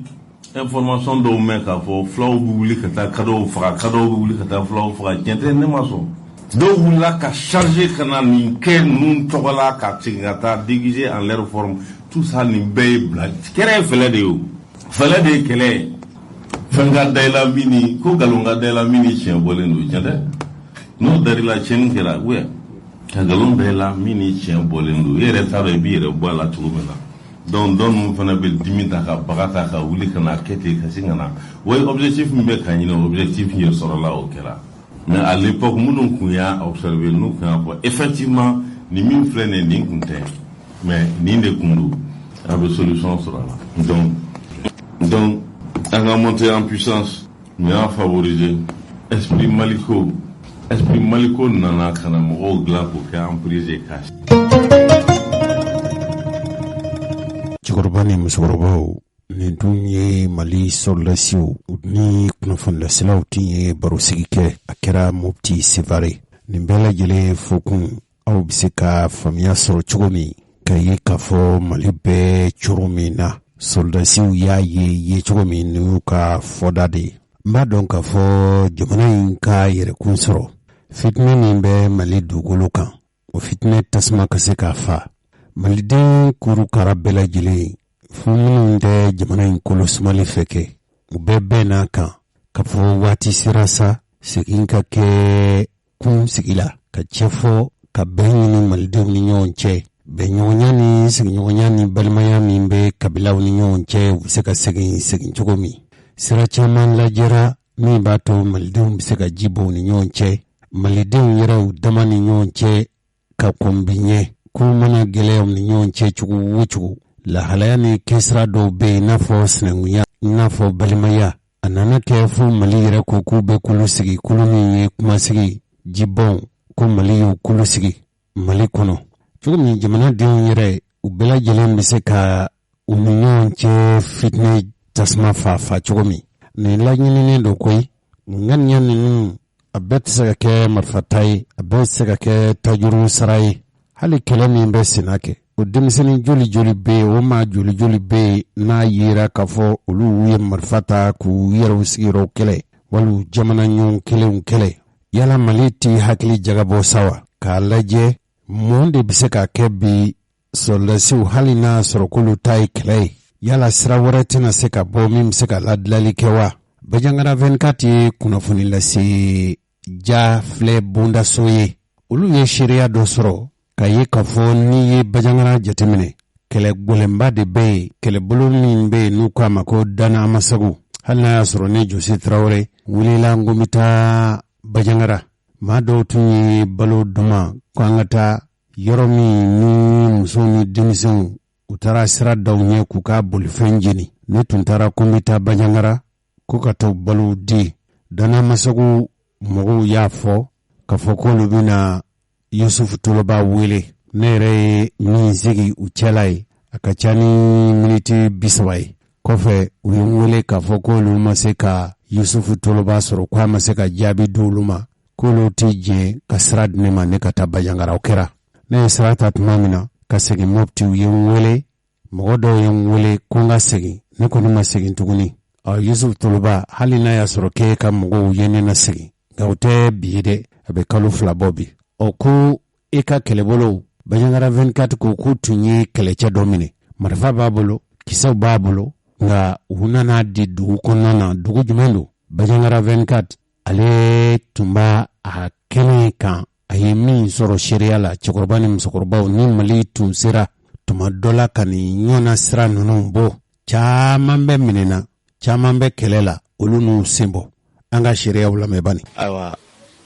[SPEAKER 5] information dɔw mɛn k'a fɔ fulaw bɛ wuli ka taa kadɔw faga kadɔw bɛ wuli ka taa fulaw faga tiɲɛ tɛ ne ma sɔn dɔw wulila ka charger ka na nin kɛ ninnu tɔgɔ la ka segin ka taa déguiser en leur forme tout ça nin bɛɛ ye bila kɛlɛ ye fɛlɛ de ye o fɛlɛ de ye kɛlɛ ye fɛn ka da i la min ni ko nkalon ka da i la min ni tiɲɛ bɔlen don tiɲɛ tɛ n'o dar'i la tiɲɛni kɛra ouya ka nkalon da i la min ni tiɲɛ bɔlen don i yɛrɛ t'a dɔn i b'i yɛrɛ bɔ a la cogo min na donc dɔn ninnu fana bɛ dimi ta ka baga ta ka wuli ka na kɛ ten ka se ka na o ye objectif min bɛ ka ɲini objectif ye sɔrɔla o kɛra mais à l'époque minnu kun y'a observé n'u kun y'a fɔ effectivement nin min filɛ nin nin kun tɛ mais nin de kun don a bɛ solution sɔrɔ a la donc an ka monter en puissance mais y'a favoriser esprit maliko nana ka na mɔgɔw dilan k'o kɛ emprise ka
[SPEAKER 1] cɛkɔrɔba ni musokɔrɔbaw nin dun ye Mali sɔrɔlasiw ni kunnafonilasenaw tun ye barosigi kɛ a kɛra Mopti Sevare nin bɛɛ lajɛlen fokun aw bɛ se ka faamuya sɔrɔ cogo min ka ye k'a fɔ Mali bɛɛ coro min na sɔrɔlasiw y'a ye cogo min n'u ka fɔda de ye n b'a dɔn k'a fɔ jamana in ka yɛrɛkun sɔrɔ fitinɛ min bɛ Mali dugukolo kan o fitinɛ tasuma ka se k'a fa Maliden kurukara bɛɛ lajɛlen fo minnu tɛ jamana in kolo sumali fɛ kɛ u bɛɛ bɛɛ n'a kan ka fɔ waati sera sa segin ka kɛ kun sigi la ka cɛ fɔ ka bɛn ɲini malidenw ni ɲɔgɔn cɛ bɛnɲɔgɔnya ni sigiɲɔgɔnya ni balimaya min bɛ kabilaw ni ɲɔgɔn cɛ u bɛ se ka segin cogo min sira caman lajɛra min b'a to malidenw bɛ se ka jibɔ ni ɲɔgɔn cɛ malidenw yɛrɛw dama ni ɲɔgɔn cɛ ka kɔnbi ɲɛ ko mana gɛlɛyaw ni ɲɔgɔn cɛ cogo o cogo lahalaya ni kɛsira dɔw bɛ yen i n'a fɔ sinankunya i n'a fɔ balimaya a nana kɛ fo Mali yɛrɛ ko k'u bɛ kolo sigi kolo min ye kumasigi jibɔn ko Mali y'u kolo sigi Mali kɔnɔ cogo min jamanadenw yɛrɛ u bɛɛ lajɛlen bɛ se ka u ni ɲɔgɔn cɛ fitinɛ tasuma fa cogo min nin laɲininen don koyi ŋaniya ninnu a bɛɛ tɛ se ka kɛ marifata ye a bɛɛ tɛ se ka kɛ tajuru sara ye hali kɛlɛ min bɛ senna kɛ o denmisɛnnin joli bɛ yen o maa joli bɛ yen n'a yera k'a fɔ olu ye marifa ta k'u yɛrɛw sigiyɔrɔ kɛlɛ wali jamana ɲɔgɔn kelenw kɛlɛ yala Mali tɛ hakili jagabɔ sa wa k'a lajɛ mun de bɛ se ka kɛ bi sɔrɔlasiw hali n'a sɔrɔ k'olu ta ye kɛlɛ ye yala sira wɛrɛ tɛna se ka bɔ min bɛ se ka ladilali kɛ wa Bajangara 24 ye kunnafoni lase ja filɛ bondaso ye olu ye seereya dɔ sɔrɔ ka ye k'a fɔ n'i ye Bajangara jateminɛ kɛlɛ gɔlɛnba de bɛ yen kɛlɛbolo min bɛ yen n'u k'a ma ko Dana Amasagu hali n'a y'a sɔrɔ ne Josi Traoré wulila n ko n bɛ taa Bajangara maa dɔw tun ye balo duman ko an ka taa yɔrɔ min ni musow ni denmisɛnw u taara sira daw ɲɛ k'u ka bolifɛn jeni ne tun taara ko n bɛ taa Bajangara ko ka taa balo di Dana Amasagu mɔgɔw y'a fɔ k'a fɔ k'olu bɛna Yusufu Toloba wele ne yɛrɛ ye min sigi u cɛla ye a ka ca ni miniti 30 ye kɔfɛ u ye wele k'a fɔ k'olu ma se ka Yusufu Toloba sɔrɔ k'a ma se ka jaabi di olu ma k'olu tɛ diɲɛ ka sira di ne ma ne ka taa Bajangara o kɛra ne ye sira ta tuma min na ka segin Mopti u ye n wele mɔgɔ dɔw ye n wele ko n ka segin ne kɔni ma segin tuguni Yusufu Toloba hali n'a y'a sɔrɔ k'e ka mɔgɔw ye ne na segin nka o tɛ bi ye dɛ a bɛ kalo 2 bɔ bi ko e ka kɛlɛbolo Bajangara 24 ko k'u tun ye kɛlɛcɛ dɔ minɛ marifa b'a bolo kisɛw b'a bolo nka u nana di dugu kɔnɔna na dugu jumɛn don Bajangara 24 ale tun b'a a kɛnɛ kan a ye min sɔrɔ seereya la cɛkɔrɔba ni musokɔrɔbaw ni Mali tun sera tuma dɔ la ka nin ɲɔgɔnna sira ninnu bɔ caman bɛ minɛna caman bɛ kɛlɛ la olu n'u sen bɔ an ka seereyaw lamɛn bani
[SPEAKER 6] ayiwa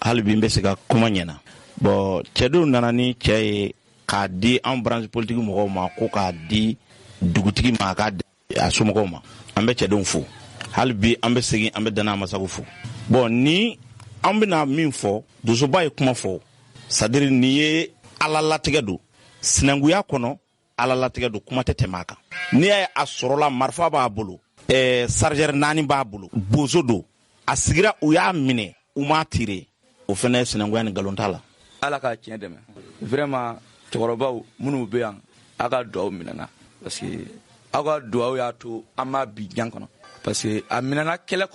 [SPEAKER 6] hali bi n bɛ se ka kuma ɲɛna bon cɛdenw nana ni cɛ ye k'a di an branche politique mɔgɔw ma ko k'a di dugutigi ma a somɔgɔw ma an bɛ cɛdenw fo hali bi an bɛ segin an bɛ Dana Amasagu fo bon ni an bɛna min fɔ Dosoba ye kuma fɔ c'est-à-dire ni ye Ala latigɛ don sinankuya kɔnɔ Ala latigɛ don kuma tɛ tɛmɛ a kan n'i y'a ye a sɔrɔla marifa b'a bolo chargeur 4 b'a bolo bozo don a sigira u y'a minɛ u m'a tiré o fana ye sinankuya ni nkalon t'a la
[SPEAKER 7] Ala ka tiɲɛ dɛmɛ vraiment cɛkɔrɔbaw minnu bɛ yan a ka duwawu minɛna parce que aw ka duwawu y'a to an ma bi jan kɔnɔ parce que a minɛna kɛlɛ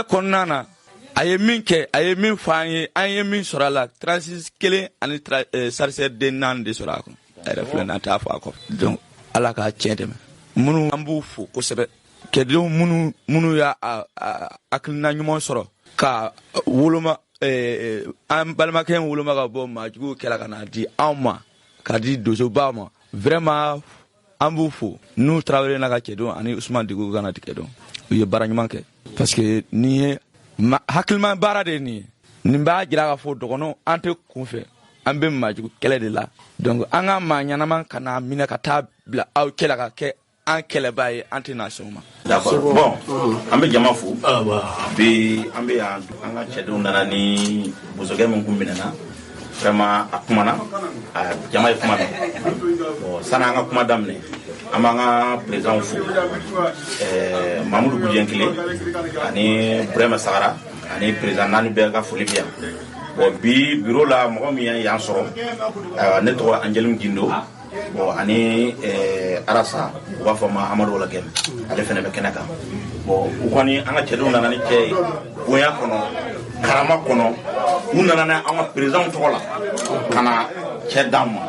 [SPEAKER 7] kɔnɔna na a ye min kɛ a ye min fɔ an ye min sɔrɔ a la 36 kelen ani sarcelle den 4 de sɔrɔ a kɔnɔ a yɛrɛ filɛ n'a t'a fɔ a kɔ donc ala k'a tiɲɛ tɛmɛ minnu an b'u fo kosɛbɛ kɛdenw minnu y'a hakilina ɲuman sɔrɔ ka woloma an balimakɛ in woloma ka bɔ maajuguw kɛla ka n'a di anw ma ka di dosoba ma vraiment an b'u fo n'u Traoré n'a ka cɛdenw ani Usman Digo ka na cɛdenw u ye baara ɲuman kɛ parce que nin ye hakilima baara de ye nin ye nin b'a jira k'a fɔ dɔgɔnɔw an tɛ kunfɛ an bɛ maajugu kɛlɛ de la donc an ka maa ɲɛnama ka na minɛ ka taa bila aw kɛlɛ ka kɛ an kɛlɛbaa ye an tɛ na sɔn ma.
[SPEAKER 6] D'accord bon an bɛ jama fo bi an bɛ yan an ka cɛdenw nana ni bosokɛ min kun minɛna vraiment a kumana jama ye kuma mɛn bon sani an ka kuma daminɛ an b'an ka président fo Mamadou Goudiankile ani Burema Sagara ani président Nani bɛɛ ka foli bɛ yan bon bi bureau la mɔgɔ min y'an sɔrɔ ne tɔgɔ Angeline Gindo bon ani Arasa u b'a fɔ ma Amadu Wala Gɛm ale fɛnɛ bɛ kɛnɛ kan bon u kɔni an ka cɛdenw nana ni cɛ ye bonya kɔnɔ karama kɔnɔ u nana n'an ka président tɔgɔ la ka na cɛ d'an ma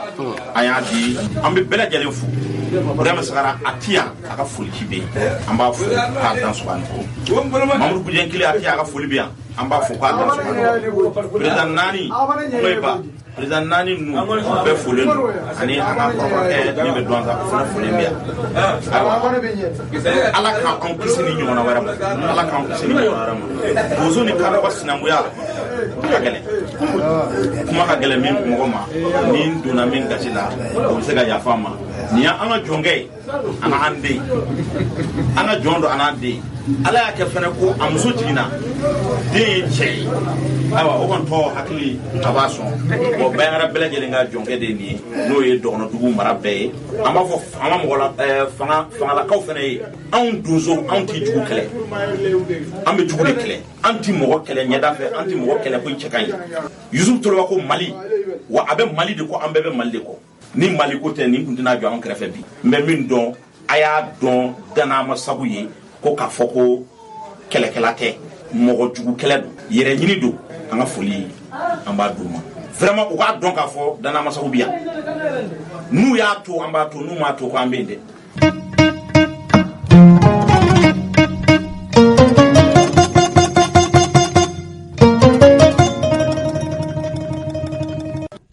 [SPEAKER 6] an y'a di an bɛ bɛɛ lajɛlen fo Burema Sagara a ti yan a ka foli ci bɛ yen an b'a fɔ k'a dan sugandi ko Mamadou Goudiankile a ti yan a ka foli bɛ yan an b'a fɔ k'a dan sugandi ko président Nani n'o ye ba président Nani ninnu bɛɛ folen don ani an ka kɔrɔkɛ min bɛ don sa o fana folen bɛ yan ala k'an kisi ni ɲɔgɔnna wɛrɛ ma ala k'an kisi ni ɲɔgɔnna wɛrɛ ma bozo ni kadɔ ka sinankuya ka gɛlɛn kuma ka gɛlɛn min mɔgɔ ma ni donna min gasi la o bɛ se ka yafa ma nin y'an ka jɔnkɛ ye an k'an den an ka jɔn don an n'an den ala y'a kɛ fɛnɛ ko a muso jiginna den ye cɛ ye ayiwa o kɔni tɔ hakili a b'a sɔn bon bɛɛ bɛɛ lajɛlen ka jɔnkɛ de ye nin ye n'o ye dɔgɔnɔdugu mara bɛɛ ye an b'a fɔ an ka mɔgɔ la fangalakaw fɛnɛ ye anw donso anw tɛ jugu kɛlɛ an bɛ jugu de kɛlɛ an tɛ mɔgɔ kɛlɛ ɲɛda fɛ an tɛ mɔgɔ kɛlɛ ko cɛ ka ɲi Yusuf Toloba ko Mali wa a bɛ Mali de kɔ an bɛɛ bɛ Mali de kɔ ni Mali ko tɛ nin kun tɛna jɔ an kɛrɛfɛ bi n bɛ min dɔn a y'a dɔn danama sabu ye ko k'a fɔ ko kɛlɛkɛla tɛ mɔgɔ jugu kɛlɛ don yɛrɛ ɲini don an ka foli an b'a d'u ma vraiment u k'a dɔn k'a fɔ danama sabu bi yan n'u y'a to an b'a to n'u m'a to ko an bɛ yen dɛ.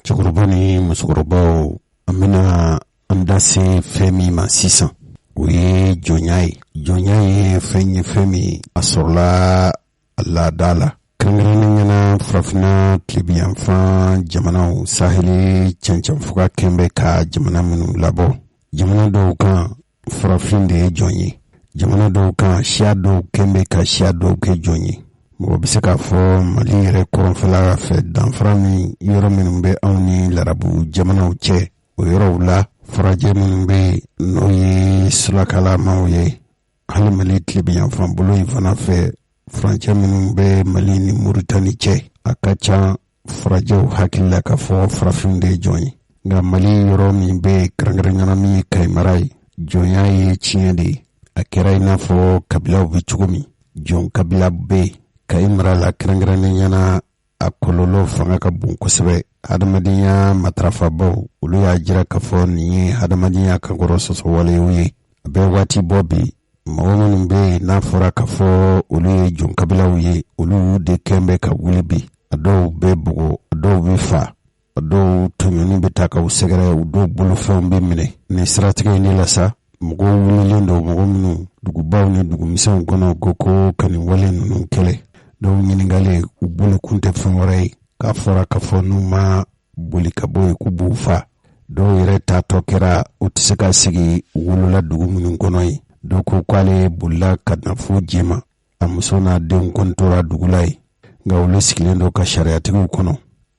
[SPEAKER 1] Cɛkɔrɔba ni musokɔrɔbaw an bɛna an da se fɛn min ma sisan o ye jɔnya ye jɔnya ye fɛn ye fɛn min a sɔrɔla a laada la kɛrɛnkɛrɛnnen ɲɛna farafina tilebiyanfan jamanaw saheli cɛncɛnfoka kɛn bɛ ka jamana minnu labɔ jamana dɔw kan farafin de ye jɔn ye jamana dɔw kan siya dɔw kɛn bɛ ka siya dɔw kɛ jɔn ye mɔgɔ bɛ se k'a fɔ mali yɛrɛ kɔrɔnfɛla fɛ danfara min yɔrɔ minnu bɛ anw ni larabu jamanaw cɛ o yɔrɔw la farajɛ minnu bɛ n'o ye sulakalamaw ye hali mali tilebiyanfan bolo in fana fɛ furancɛ minnu bɛ mali ni muritani cɛ a ka ca farajɛw hakili la k'a fɔ farafin de ye jɔn ye nka mali yɔrɔ min bɛ kɛrɛnkɛrɛnnana min ye kayimara ye jɔnya ye tiɲɛ de ye a kɛra i n'a fɔ kabilaw bɛ cogo min jɔn kabila bɛ yen kayimara la kɛrɛnkɛrɛnnen ɲɛna a kɔlɔlɔ fanga ka bon kosɛbɛ hadamadenya matarafabaw olu y'a jira k'a fɔ nin ye hadamadenya kankɔrɔ sɔsɔ walew ye a bɛ waati bɔ bi mɔgɔ minnu bɛ yen n'a fɔra k'a fɔ olu ye jɔn kabilaw ye olu de kɛn bɛ ka wuli bi a dɔw bɛ bugo a dɔw bɛ fa a dɔw tɔɲɔni bɛ taa k'u sɛgɛrɛ u dɔw bolofɛnw bɛ minɛ nin siratigɛ in de la sa mɔgɔw wulilen don mɔgɔ minnu dugubaw ni dugumisɛnw kɔnɔ ko ka nin wale ninnu kɛlɛ dɔw ɲininkali u bolokun tɛ fɛn wɛrɛ ye k'a fɔra k'a fɔ n'u ma boli ka bɔ yen k'u b'u fa dɔw yɛrɛ taatɔ kɛra u tɛ se ka sigi wolola dugu minnu kɔnɔ ye dɔw ko k'ale bolila ka na fo jɛma a muso n'a denw kɔni tora dugu la ye nka olu sigilen don ka sariyatigiw kɔnɔ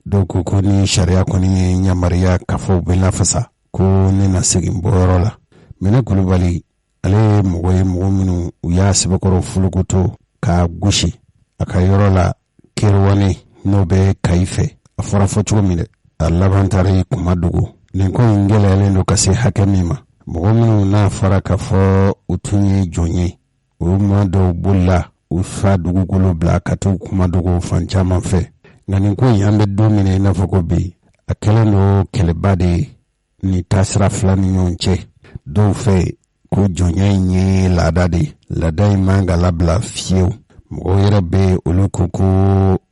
[SPEAKER 1] dɔw ko ni sariya kɔni ye yamariya k'a fɔ u bɛ lafasa ko ne na segin bɔyɔrɔ la mɛnɛ kulubali ale ye mɔgɔ ye mɔgɔ minnu u y'a sɛbɛkɔrɔ fulukuto k'a gosi a ka yɔrɔ la keriwani n'o bɛ kayi fɛ a fɔra fɔ cogo min dɛ a laban taara kuma dogo nin ko in gɛlɛyalen don ka se hakɛ min ma mɔgɔ minnu n'a fɔra k'a fɔ u tun ye jɔn ye o ma dɔw bolila u fa dugukolo bila ka t'u kuma dogo fan caman fɛ nka nin ko in an bɛ don min i n'a fɔ ko bi a kɛlen don kɛlɛba de ni taasira fila ni ɲɔgɔn cɛ dɔw fɛ ko jɔnya in ye laada de laada in man ka labila fiyewu mɔgɔw yɛrɛ bɛ olu ko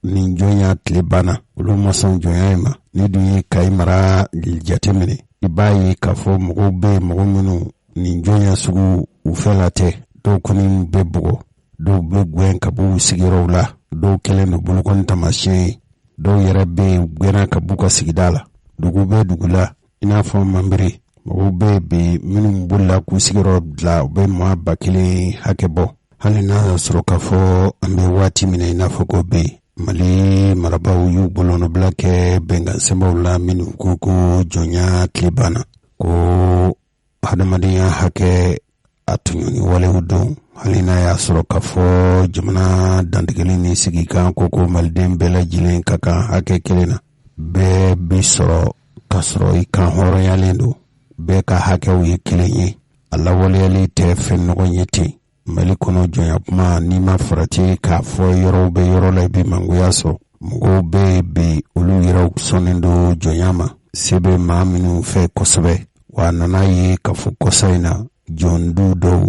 [SPEAKER 1] nin jɔnya tile banna olu ma sɔn jɔnya in ma ni dun ye Kayi mara jateminɛ i b'a ye k'a fɔ mɔgɔw bɛ mɔgɔ minnu nin jɔnya sugu u fɛ la tɛ dɔw kɔni bɛ bugɔ dɔw bɛ gɛn ka b'u sigiyɔrɔw la dɔw kɛlen don bolokɔni taamasiyɛn ye dɔw yɛrɛ bɛ gɛnna ka b'u ka sigida la dugu bɛ dugu la i n'a fɔ Manbere mɔgɔw bɛ bi minnu bolila k'u sigiyɔrɔ bila u bɛ 10,000 hakɛ bɔ hali n'a y'a sɔrɔ k'a fɔ an bɛ waati min na i n'a fɔ ko bi Mali marabaw y'u bolonɔbila kɛ bɛnkansɛbɛw la minnu ko jɔnya tile banna ko hadamadenya hakɛ a tuɲuni walew don hali n'a y'a sɔrɔ k'a fɔ jamana dantigɛli ni sigi kan ko maliden bɛɛ lajɛlen ka kan hakɛ kelen na bɛɛ bi sɔrɔ ka sɔrɔ i kan hɔrɔnyalen don bɛɛ ka hakɛw ye kelen ye a lawaleyali tɛ fɛn nɔgɔ ye ten Mali kɔnɔ jɔnya kuma n'i ma farati k'a fɔ yɔrɔw bɛ yɔrɔ la i bɛ mangoya sɔrɔ mɔgɔw bɛ bi olu yɛrɛw sɔnnen don jɔnya ma se bɛ maa minnu fɛ kosɛbɛ wa nana ye k'a fɔ kɔsa in na jɔndu dɔw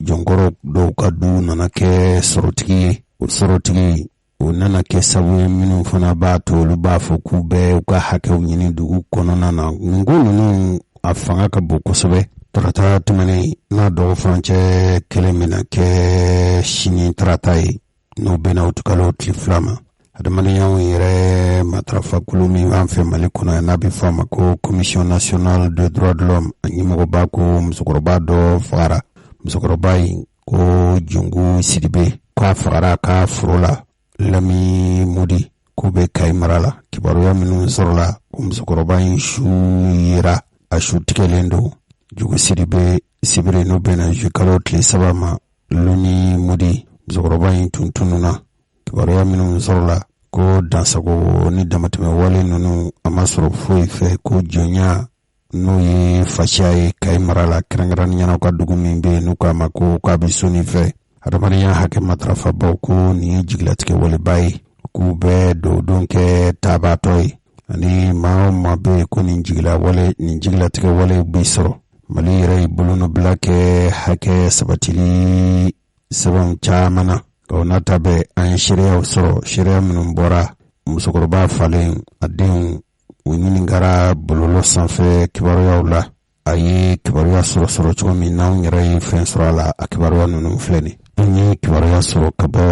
[SPEAKER 1] jɔnkɔrɔ dɔw ka du nana kɛ sɔrɔtigi ye o sɔrɔtigi o nana kɛ sabu ye minnu fana b'a to olu b'a fɔ k'u bɛ u ka hakɛw ɲini dugu kɔnɔna na ngo ninnu a fanga ka bon kosɛbɛ tarata tɛmɛnen n'a dɔgɔ furancɛ kelen mina kɛ sini tarata ye n'o bɛna o tukalo tile fila ma adamadenyaw yɛrɛ matarafakulu min b'an fɛ Mali kɔnɔ n'a bɛ fɔ a ma ko Commission nationale de droits de l'homme a ɲɛmɔgɔba ko musokɔrɔba dɔ fagara musokɔrɔba in ko Jungu Sidibe k'a fagara a ka foro la Lami Modi k'u bɛ Kayi mara la kibaruya minnu sɔrɔla ko musokɔrɔba in su yera a su tigɛlen don Jugu Sidibe sibiri n'o bɛna kalo tile 3 ma Lami Modi musokɔrɔba in tun tununna kibaruya minnu sɔrɔla ko dansago ni damatɛmɛ wale ninnu a ma sɔrɔ foyi fɛ ko jɔnya n'o ye fasiya ye Kayi mara la kɛrɛnkɛrɛnnenya ka dugu min bɛ yen n'u k'a ma ko k'a bɛ soni fɛ adamadenya hakɛ matarafabaw ko nin ye jigilatigɛ waleba ye k'u bɛ dɔwdon kɛ taabatɔ ye ani maa o maa bɛ yen ko nin jigilatigɛ wale bɛ sɔrɔ Mali yɛrɛ ye bolonɔbila kɛ hakɛ sabatili sɛbɛnw caman na o nata bɛ an ye seereyaw sɔrɔ seereya minnu bɔra musokɔrɔba falen a denw u ɲininkara bɔlɔlɔ sanfɛ kibaruyaw la a ye kibaruya sɔrɔ cogo min n'anw yɛrɛ ye fɛn sɔrɔ a la a kibaruya ninnu filɛ nin an ye kibaruya sɔrɔ ka bɔ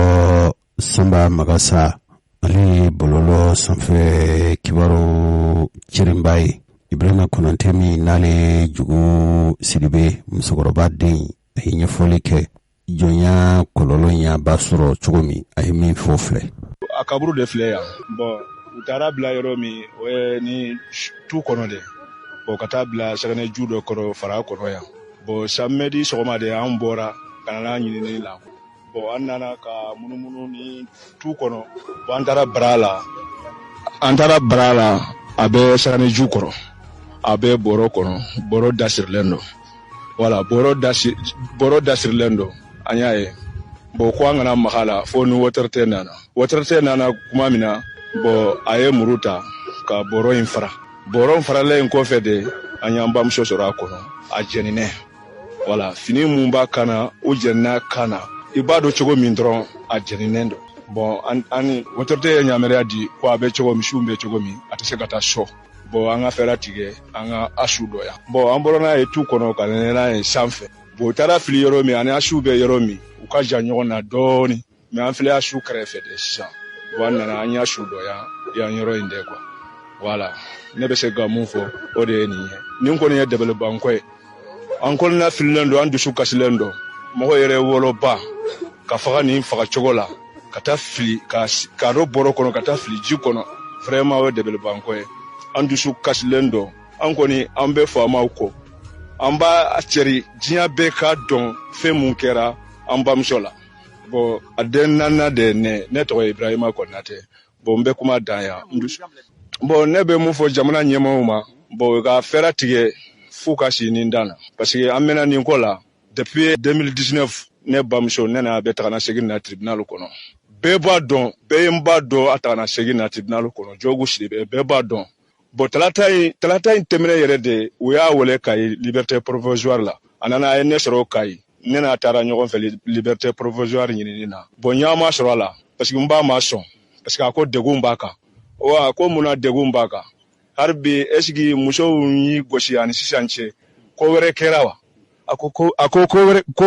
[SPEAKER 1] Sanba Magasa ale ye bɔlɔlɔ sanfɛ kibaru cirinba ye Ibrahima Konate min n'ale Jugu Sidibe musokɔrɔba den a ye ɲɛfɔli kɛ jɔnya kɔlɔlɔ y'a ba sɔrɔ cogo min a ye min fɔ filɛ
[SPEAKER 8] a kaburu de filɛ yan bon u taara bila yɔrɔ min o ye ni tu kɔnɔ de bon ka taa bila sɛgɛnɛju dɔ kɔrɔ fara kɔnɔ yan bon samedi sɔgɔma de an bɔra ka na ɲinini la bon an nana ka munumunu ni tu kɔnɔ bon an taara bara la a bɛ sɛgɛnɛju kɔrɔ a bɛ bɔrɔ kɔnɔ bɔrɔ dasirilen don voilà bɔrɔ dasirilen don an y'a ye bon ko an kana maga la fo ni autorité nana kuma min na bon a ye muru ta ka bɔrɔ in faralen kɔfɛ de an y'an bamuso sɔrɔ a kɔnɔ a jɛninɛ voilà fini mun b'a kan na o jɛnina kan na i b'a dɔn cogo min dɔrɔn a jɛninen don bon ani autorité ye ɲamariya di ko a bɛ cogo misiw bɛ cogo min a tɛ se ka taa so bon an ka fɛɛrɛ tigɛ an ka asu dɔ yan bon an bɔra n'a ye tu kɔnɔ ka n'a ye sanfɛ bon u taara fili yɔrɔ min ani asu bɛ yɔrɔ min u ka jan ɲɔgɔn na dɔɔni mais an filɛ asu kɛrɛfɛ de sisan bon an nana an y'a su dɔ yan yɔrɔ in de quoi voilà ne bɛ se ka mun fɔ o de ye nin ye nin kɔni ye dabalibanko ye an kɔnɔna fililen don an dusu kasilen don mɔgɔ yɛrɛ woloba ka faga nin faga cogo la ka taa fili ka dɔ bɔrɔ kɔnɔ ka taa fili ji kɔnɔ vraiment o ye dabalibanko ye an dusu kasilen don an kɔni an bɛ faamaw kɔ an b'a cɛri diɲɛ bɛɛ ka dɔn fɛn mun kɛra an bamuso la bon a den nana de ne tɔgɔ ye Ibrahima Konate bon n bɛ kuma dan yan bon ne bɛ mun fɔ jamana ɲɛmɔgɔw ma bon ka fɛɛrɛ tigɛ f'u ka si nin dan na parce que an mɛna nin ko la depuis 2019 ne bamuso ne n'a bɛ taga na segin na tribunal kɔnɔ bɛɛ b'a dɔn bɛɛ ye n b'a dɔn a taga na segin na tribunal kɔnɔ Jogu Sidibe bɛɛ b'a dɔn bon talata in tɛmɛnen yɛrɛ de u y'a wele Kayi liberté provisoire la a nana a ye ne sɔrɔ Kayi ne n'a taara ɲɔgɔn fɛ liberté provisoire ɲinini na bon ɲa ma sɔrɔ a la parce que n ba ma sɔn parce que a ko degun b'a kan wa ko mun na degun b'a kan hali bi est-ce que musow y'i gosi ani sisan cɛ ko wɛrɛ kɛra wa a ko ko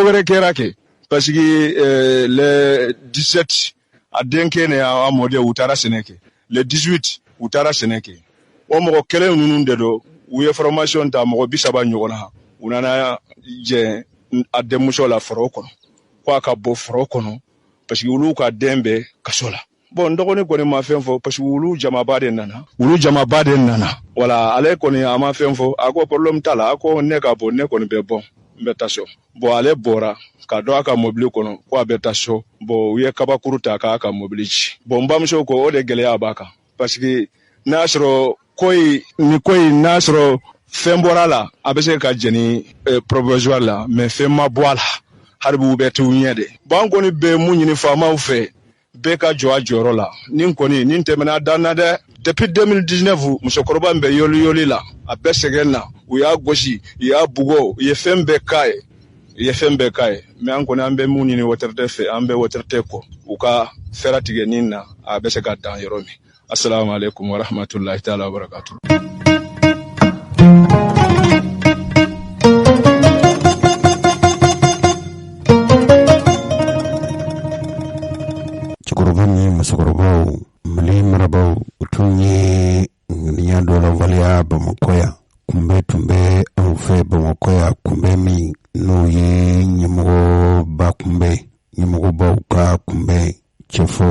[SPEAKER 8] wɛrɛ kɛra kɛ parce que le 17 a denkɛ ne a mɔden u taara sɛnɛ kɛ le 18 u taara sɛnɛ kɛ o mɔgɔ kelen ninnu de don u ye formation ta mɔgɔ 30 ɲɔgɔn na u nana jɛ a denmuso la foro kɔnɔ ko a ka bɔ foro kɔnɔ parce que olu ka den bɛ kaso la bon n dɔgɔnin kɔni ma fɛn fɔ parce que olu jamaba de nana wala ale kɔni a ma fɛn fɔ a ko problème t'a la a ko ne ka bɔ ne kɔni bɛ bɔ n bɛ taa so bon ale bɔra ka dɔ a ka mobili kɔnɔ ko a bɛ taa so bon u ye kabakuru ta k'a ka mobili ci bon n bamuso ko o de gɛlɛya b'a kan parce que n'a sɔrɔ n'a sɔrɔ fɛn bɔra la a bɛ se ka jɛni provisoire la mais fɛn ma bɔ a la hali u bɛ t'u ɲɛ de bon an kɔni bɛ mun ɲini faamaw fɛ bɛɛ ka jɔ a jɔyɔrɔ la nin tɛmɛna dan na dɛ depuis 2019 musokɔrɔba in bɛ yoli la a bɛɛ sɛgɛn na u y'a gosi u y'a bugɔ u ye fɛn bɛɛ k'a ye mais an kɔni an bɛ mun ɲini autorité fɛ an bɛ autorité kɔ u ka fɛɛrɛ tigɛ nin na a bɛ se ka dan yɔrɔ min assalamu alaikum wa rahmatullahi ta'ala wa barakatuh.
[SPEAKER 1] musokɔrɔbaw mali marabaw tun ye ŋaniya dɔ la waleya Bamakɔ yan kunbɛ tun bɛ anw fɛ Bamakɔ yan kunbɛ min n'o ye ɲɛmɔgɔbaw ka kunbɛ cɛfɔ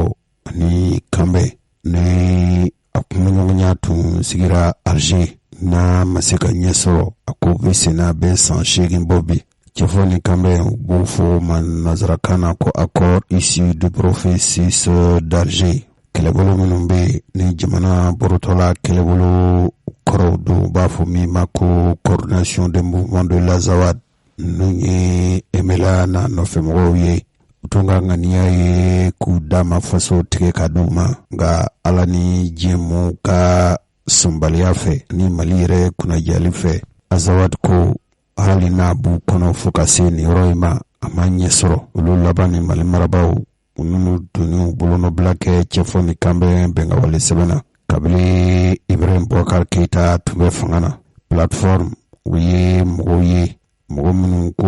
[SPEAKER 1] ani kanbɛ ni a kumaɲɔgɔnya tun sigira Alger n'a ma se ka ɲɛ sɔrɔ a ko bɛ senna bɛ san 8 bɔ bi cɛfɔ ni kanbɛ u b'o fɔ nanzarakan na ko accord issu du processus d'Alger kɛlɛbolo minnu bɛ ni jamana borotɔla kɛlɛbolo kɔrɔw don u b'a fɔ min ma ko coordination des mouvements de l'Azawad n'u ye MLA n'a nɔfɛmɔgɔw ye u tun ka ŋaniya ye k'u dama faso tigɛ ka d'u ma nka ala ni diɲɛmɔgɔw ka sɔnbaliya fɛ ni Mali yɛrɛ kunnajali fɛ Azawad ko hali n'a b'u kɔnɔ fo ka se nin yɔrɔ in ma a ma ɲɛ sɔrɔ olu laban ni Mali marabaw minnu donn'u bolonɔbila kɛ cɛfɔ ni kanbɛ bɛnkawale sɛbɛnna kabini Ibrahim Boubacar Keita tun bɛ fanga na plateforme u ye mɔgɔ minnu ko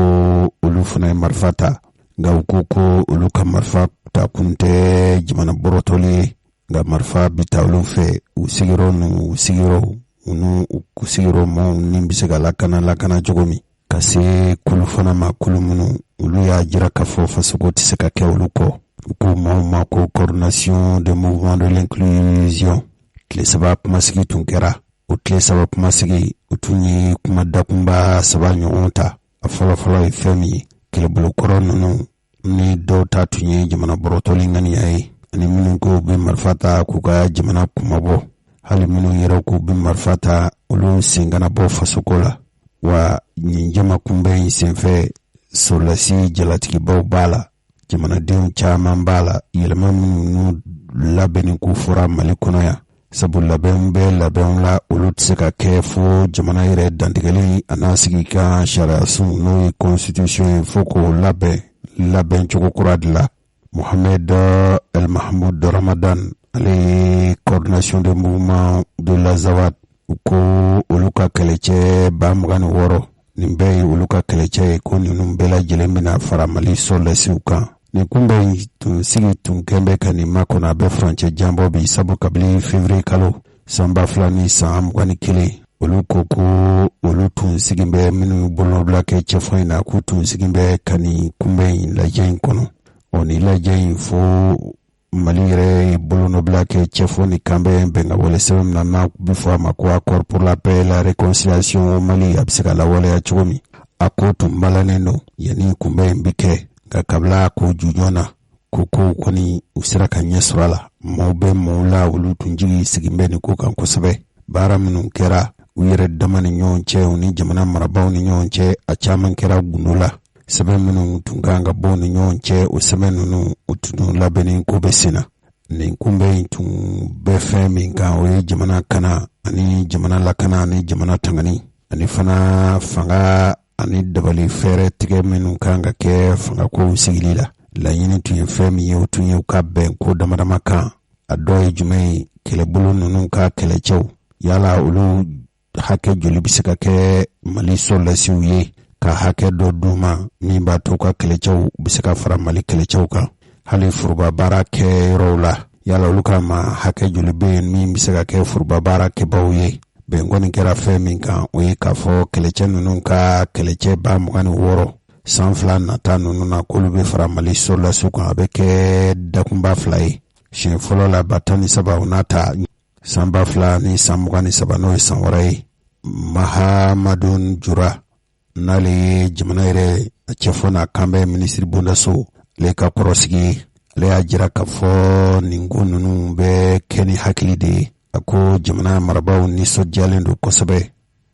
[SPEAKER 1] olu fana ye marifa ta nka u ko olu ka marifa ta kun tɛ jamana bɔrɔtɔli ye nka marifa bi ta olu fɛ u sigiyɔrɔ mɔgɔw ni bɛ se ka lakana cogo min ka se kulu fana ma kulu minnu olu y'a jira k'a fɔ fasoko tɛ se ka kɛ olu kɔ u ko maaw ma ko coordination des mouvements de l'inclusion tile 3 kumasigi tun kɛra o tile 3 kumasigi u tun ye kuma dakunba 3 ɲɔgɔn ta a fɔlɔfɔlɔ ye fɛn min ye kɛlɛbolokɔrɔ ninnu ni dɔw ta tun ye jamana bɔrɔtɔli ŋaniya ye ani minnu ko bɛ marifa ta k'u ka jamana kumabɔ hali minnu yɛrɛ k'u bɛ marifa ta olu sen kana bɔ fasoko la wa nin jama kunbɛ in senfɛ sɔrɔlasi jalatigibaw b'a la jamanadenw caman b'a la yɛlɛma minnu labɛnni k'u fɔra Mali kɔnɔ yan sabu labɛnw bɛ labɛnw la olu tɛ se ka kɛ fo jamana yɛrɛ dantigɛli a n'a sigi kan sariyasun n'o ye constitution ye fo k'o labɛn cogo kura de la Mohamed El Mahmoud Ramadan ale ye coordination des mouvements de l'Azawad u ko olu ka kɛlɛcɛ 26 nin bɛɛ ye olu ka kɛlɛcɛ ye ko ninnu bɛɛ lajɛlen bɛna fara Mali sɔrɔlasiw kan nin kunbɛ in tun sigi tun kɛn bɛ ka nin makɔnɔ a bɛ furancɛ janbɔ bi sabu kabini février kalo san 2000 ni san 21 olu ko olu tun sigi bɛ minnu bolonɔbila kɛ cɛfɔ in na k'u tun sigi bɛ ka nin kunbɛ in lajɛ in kɔnɔ ni lajɛ in fo Mali yɛrɛ bolonɔbila kɛ cɛfɔ ni kanbɛ bɛnkawale sɛbɛn min na n'a bɛ fɔ a ma ko accord pour la paix et la réconciliation au Mali a bɛ se ka lawaleya cogo min a ko tun balannen don yanni kunbɛ in bɛ kɛ nka kabila ko jujɔn na ko kɔni u sera ka ɲɛ sɔrɔ a la maaw bɛ maaw la olu tun jigi sigin bɛ nin ko kan kosɛbɛ baara minnu kɛra u yɛrɛ dama ni ɲɔgɔn cɛ u ni jamana marabaw ni ɲɔgɔn cɛ a caman kɛra gundo la sɛbɛn minnu tun kan ka bɔ ni ɲɔgɔn cɛ o sɛbɛn ninnu o tun labɛnnen ko bɛ sen na nin kunbɛn in tun bɛ fɛn min kan o ye jamana kana ani jamana lakana ani jamana tangani ani fana fanga ani dabali fɛɛrɛ tigɛ minnu kan ka kɛ fangako sigili la laɲini tun ye fɛn min ye o tun ye u ka bɛn ko damadama kan a dɔ ye jumɛn ye kɛlɛbolo ninnu ka kɛlɛcɛw yala olu hakɛ joli bɛ se ka kɛ Mali sɔrɔlasiw ye ka hakɛ dɔ d'u ma min b'a to ka kɛlɛcɛw bɛ se ka fara Mali kɛlɛcɛw kan hali foroba baara kɛ yɔrɔw la yala olu ka ma hakɛ joli bɛ yen min bɛ se ka kɛ foroba baara kɛbaaw ye bɛn kɔni kɛra fɛn min kan o ye k'a fɔ kɛlɛcɛ ninnu ka kɛlɛcɛ 26 san 2 nata ninnu na k'olu bɛ fara Mali sɔrɔlasiw kan a bɛ kɛ dakunba 2 ye siɲɛ fɔlɔ la 13 o n'a ta san 2 ni san 23 n'o ye san wɛrɛ ye Mahamadou Jura n'ale ye jamana yɛrɛ cɛfɔ n'a kanbɛ minisiri bondaso ale ka kɔrɔsigi ale y'a jira k'a fɔ nin ko ninnu bɛ kɛ ni hakili de ye a ko jamana marabaaw nisɔndiyalen don kosɛbɛ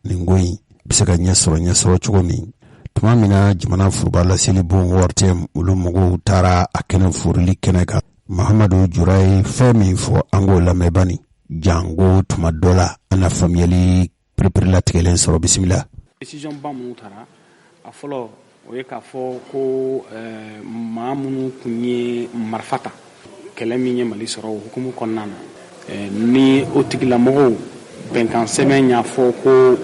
[SPEAKER 1] nin ko in bɛ se ka ɲɛsɔrɔ cogo min tuma min na jamana furuba laseli bon wari tɛ olu mɔgɔw taara a kɛnɛ forili kɛnɛ kan Mahamadou Jura ye fɛn min fɔ an k'o lamɛn bani jango tuma dɔ la an na faamuyali perepere latigɛlen sɔrɔ bisimila.
[SPEAKER 9] Décision ba minnu taara a fɔlɔ o ye k'a fɔ ko maa minnu tun ye marifa ta kɛlɛ min ye Mali sɔrɔ o hukumu kɔnɔna na ni o tigilamɔgɔw bɛnkan sɛbɛn y'a fɔ ko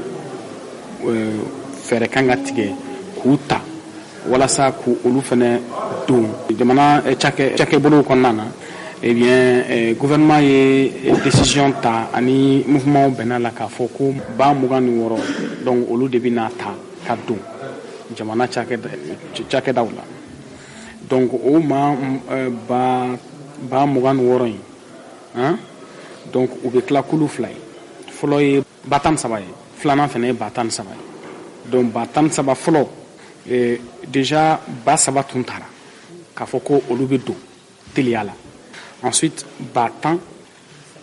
[SPEAKER 9] fɛɛrɛ kan ka tigɛ k'u ta walasa k'u olu fana don jamana cakɛbolow kɔnɔna na eh bien gouvernement ye décision ta ani mouvement bɛnna la k'a fɔ ko 26 donc olu de bɛna ta ka don jamana cakɛdaw la donc o ma 26 in donc u bɛ tila kulu 2 ye fɔlɔ ye 13 ye filanan fana ye 13 ye donc 13 fɔlɔ déjà 3 tun taara k'a fɔ ko olu bɛ don teliya la ensuite 10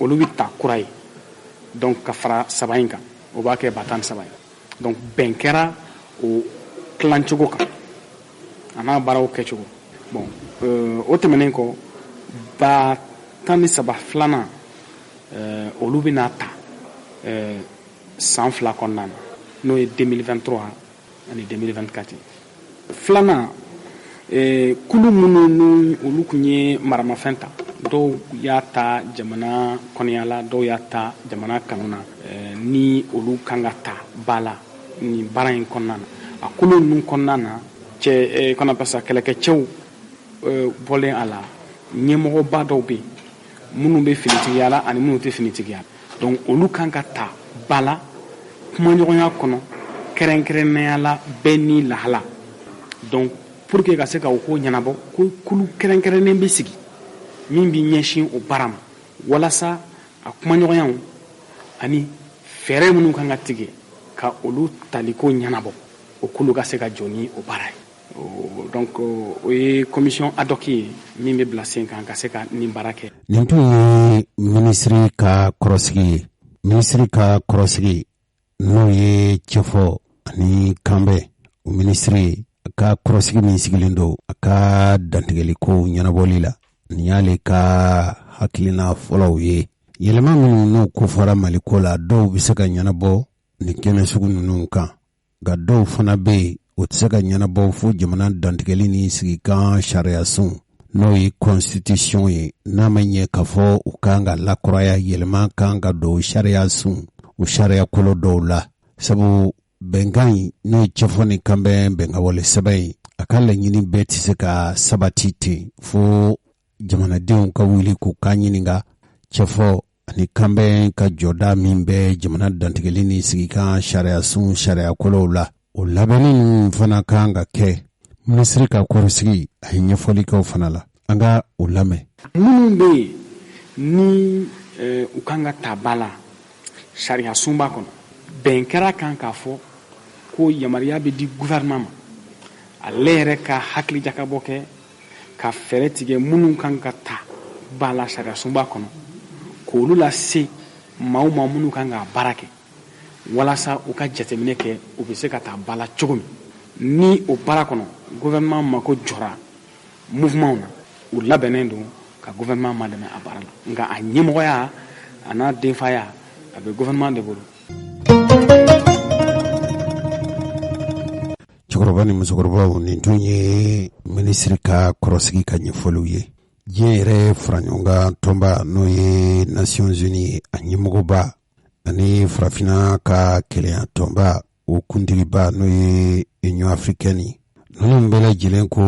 [SPEAKER 9] olu bɛ ta kura ye donc ka fara 3 in kan o b'a kɛ 13 ye donc bɛn kɛra o tilancogo kan a n'a baaraw kɛcogo bon o tɛmɛnen kɔ 13 filanan olu bɛna ta san 2 kɔnɔna na n'o ye 2023 ani 2024 filanan kulu minnu olu tun ye maramafɛn ta dɔw y'a ta jamana kɔnɔya la dɔw y'a ta jamana kanu na ni olu kan ka ta ba la nin baara in kɔnɔna na a kulu ninnu kɔnɔna na kɔnɔ parce que kɛlɛkɛcɛw bɔlen a la ɲɛmɔgɔba dɔw bɛ yen minnu bɛ finitigiya la ani minnu tɛ finitigiya donc olu kan ka ta ba la kumaɲɔgɔnya kɔnɔ kɛrɛnkɛrɛnnenya la bɛɛ ni lahala donc pour que ka se ka o ko ɲɛnabɔ ko kulu kɛrɛnkɛrɛnnen bɛ sigi min bɛ ɲɛsin o baara ma walasa a kumaɲɔgɔnyaw ani fɛɛrɛ minnu kan ka tigɛ ka olu taliko ɲɛnabɔ o kulu ka se ka jɔ ni o baara ye donc o ye commission ad hoc ye min bɛ bila sen kan ka se ka nin baara kɛ.
[SPEAKER 1] nin tun ye minisiri ka kɔrɔsigi ye minisiri ka kɔrɔsigi n'o ye cɛfɔ ani kanbɛ o minisiri ka kɔrɔsigi min sigilen don a ka dantigɛliko ɲɛnabɔli la nin y'ale ka hakilina fɔlɔw ye yɛlɛma minnu n'o kofɔra Maliko la dɔw bɛ se ka ɲɛnabɔ nin kɛnɛ sugu ninnu kan nka dɔw fana bɛ yen o tɛ se ka ɲɛnabɔ fo jamana dantigɛli ni sigikan sariyasun n'o ye constitution ye n'a ma ɲɛ k'a fɔ u kan ka lakuraya yɛlɛma kan ka don sariyasun o sariya kolo dɔw la sabu bɛnkan in n'o ye cɛfɔ ni kanbɛn bɛnkawale sɛbɛn ye a ka laɲini bɛɛ tɛ se ka sabati ten fo jamanadenw ka wuli k'u kan ɲininka cɛfɔ ani kanbɛn ka jɔda min bɛ jamana dantigɛli ni sigikan sariyasun sariyakolow la o labɛnni ninnu fana kan ka kɛ minisiri ka kɔrɔsigi a ye ɲɛfɔli kɛ o fana la an ka o lamɛn.
[SPEAKER 9] minnu bɛ yen ni u kan ka ta ba la sariyasunba kɔnɔ bɛn kɛra kan k'a fɔ ko yamaruya bɛ di gouvernement ma ale yɛrɛ ka hakilijakabɔ kɛ ka fɛɛrɛ tigɛ minnu kan ka ta ba la sariyasunba kɔnɔ k'olu lase maa minnu kan ka baara kɛ walasa u ka jateminɛ kɛ u bɛ se ka taa ba la cogo min ni o baara kɔnɔ gouvernement mako jɔra mouvement na u labɛnnen don ka gouvernement ma dɛmɛ a baara la nka a ɲɛmɔgɔya a n'a denfaya a bɛ gouvernement de bolo.
[SPEAKER 1] cɛkɔrɔba ni musokɔrɔbaw nin tun ye minisiri ka kɔrɔsigi ka ɲɛfɔliw ye. diɲɛ yɛrɛ faraɲɔgɔnkan tɔnba n'o ye nations unies a ɲɛmɔgɔba ani farafina ka kɛlɛya tɔnba o kuntigiba n'o ye union africaine ninnu bɛɛ lajɛlen ko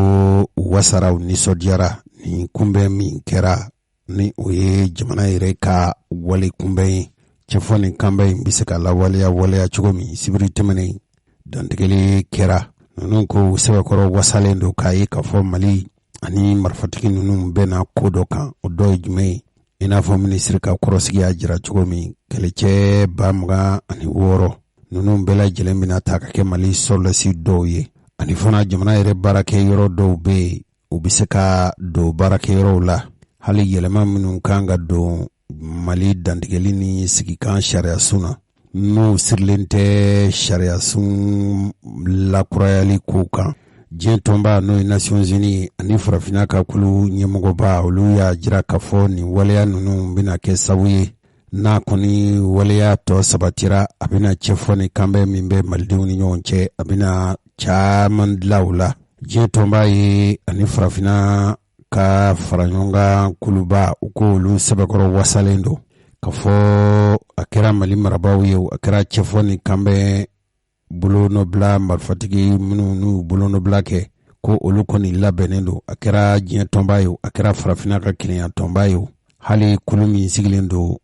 [SPEAKER 1] wasara u nisɔndiyara ni kunbɛn min kɛra ni o ye jamana yɛrɛ ka wale kunbɛn ye. cɛfɔ ni kanbɛn in bɛ se ka lawaleya cogo min sibiri tɛmɛnen dantigɛli kɛra. ninnu ko sɛbɛkɔrɔ wasalen don k'a ye k'a fɔ mali ani marifatigi ninnu bɛna ko dɔ kan o dɔ ye jumɛn ye i n'a fɔ minisiri ka kɔrɔsigi y'a jira cogo min kɛlɛcɛ 26 ninnu bɛɛ lajɛlen bɛna ta ka kɛ mali sɔrɔlasi dɔw ye ani fana jamana yɛrɛ baarakɛ yɔrɔ dɔw bɛ yen u bɛ se ka don baarakɛ yɔrɔw la hali yɛlɛma minnu kan ka don mali dantigɛli ni sigikan sariyasun na n'u sirilen tɛ sariyasun lakurayali kow kan. diɲɛ tɔnba n'o ye nations unies ani farafina ka kulu ɲɛmɔgɔba olu y'a jira k'a fɔ nin waleya ninnu bɛna kɛ sabu ye n'a kɔni waleya tɔ sabatira a bɛna cɛfɔ ni kanbɛn min bɛ malidenw ni ɲɔgɔn cɛ a bɛna caman dilan o la. diɲɛ tɔnba ye ani farafina ka faraɲɔgɔnkan kuluba u ko olu sɛbɛkɔrɔ wasalen don k'a fɔ a kɛra mali marabaaw ye a kɛra cɛfɔ ni kanbɛn bolonɔbila marifatigi minnu n'u bolonɔbila kɛ ko olu kɔni labɛnnen don a kɛra diɲɛ tɔnba ye a kɛra farafina ka kɛlɛya tɔnba ye hali kulu min sigilen don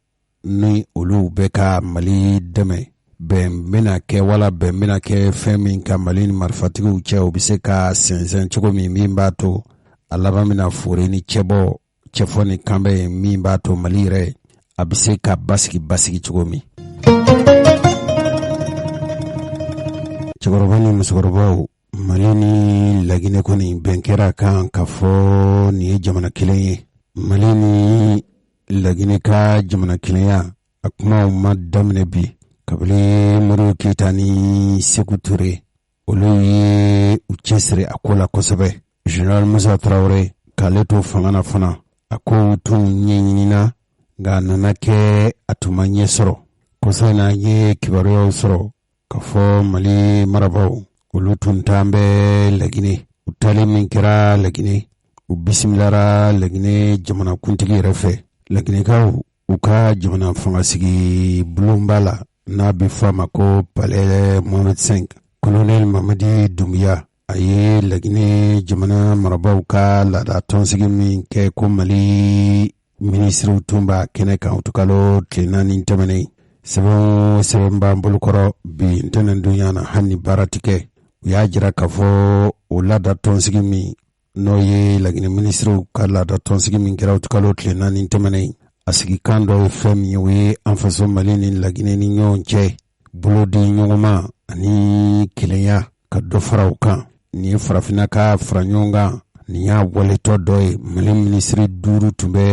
[SPEAKER 1] ni olu bɛ ka mali dɛmɛ bɛn bɛna kɛ wala bɛn bɛna kɛ fɛn min ka mali ni marifatigiw cɛ o bɛ se ka sɛnsɛn cogo min b'a to a laban bɛna fore ni cɛbɔ cɛfɔ ni kanbɛn min b'a to mali yɛrɛ a bɛ se ka basigi cogo min. cɛkɔrɔba ni musokɔrɔbaw mali ni laginɛ kɔni bɛn kɛra kan k'a fɔ nin ye jamana kelen ye. mali ni laginɛ ka jamana kelenya a kumaw ma daminɛ bi kabini moribo keyita ni seku ture olu ye u cɛsiri a ko la kosɛbɛ. general musa tarawele k'ale to fanga na fana a ko tun ɲɛɲinina nka a nana kɛ a tun ma ɲɛ sɔrɔ. kɔsɔ in na ye kibaruyaw sɔrɔ k'a fɔ mali marabaw olu tun t'an bɛ laginɛ u talen min kɛra laginɛ u bisimilara laginɛ jamanakuntigi yɛrɛ fɛ. laginɛkaw u ka jamana fangasigi bulonba la n'a bɛ fɔ a ma ko palais Mohamed V colonel Mamadi Dumbuya a ye laginɛ jamana marabaw ka laada tɔnsigi min kɛ ko mali minisiriw tun b'a kɛnɛ kan o kalo tile 4 tɛmɛnen. sɛbɛn b'an bolokɔrɔ bi ntɛnɛn dunya na hali ni baara ti kɛ u y'a jira k'a fɔ o laada tɔnsigi min n'o ye laginɛ minisiriw ka laada tɔnsigi min kɛra o kalo tile 4 tɛmɛnen a sigikan dɔ ye fɛn min ye o ye an faso mali ni laginɛ ni ɲɔgɔn cɛ bolodi ɲɔgɔnma ani kelenya ka dɔ fara o kan. nin ye farafina ka fara ɲɔgɔn kan nin y'a waletɔ dɔ ye. mali minisiri 5 tun bɛ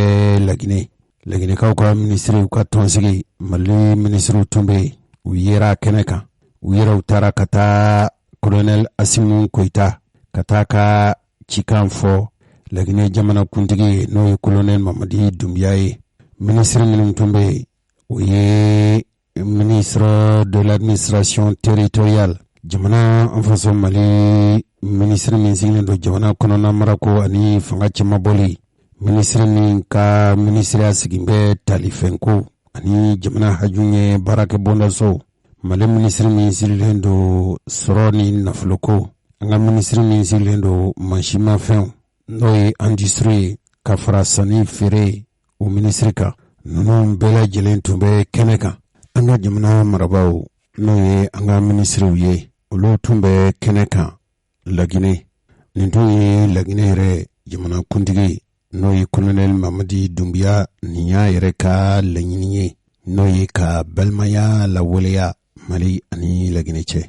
[SPEAKER 1] laginɛkaw ka minisiriw ka tɔnsigi mali minisiriw tun bɛ yen u yera kɛnɛ kan u yɛrɛw taara ka taa colonel Asimu Koyita ka taa ka cikan fɔ laginɛ jamanakuntigi n'o ye colonel Mamadi Dumbuya ye. minisiri minnu tun bɛ yen o ye ministre de l'administration territoriale jamana an faso mali minisiri min sigilen don jamana kɔnɔna marako ani fanga cɛmabɔli. minisiri min ka minisiriya sigin bɛ talifɛnko ani jamana hajun ye baarakɛ bondaso. mali minisiri min sigilen don sɔrɔ ni nafoloko. an ka minisiri min sigilen don mansimafɛnw n'o ye industrie ka fara sanni feere o minisiri kan. ninnu bɛɛ lajɛlen tun bɛ kɛnɛ kan. an ka jamana marabaw n'o ye an ka minisiriw ye olu tun bɛ kɛnɛ kan laginɛ. nin tun ye laginɛ yɛrɛ jamanakuntigi n'o ye colonel Mamadi Dumbuya nin y'a yɛrɛ ka laɲini ye n'o ye ka balimaya lawaleya mali ani laginɛ cɛ.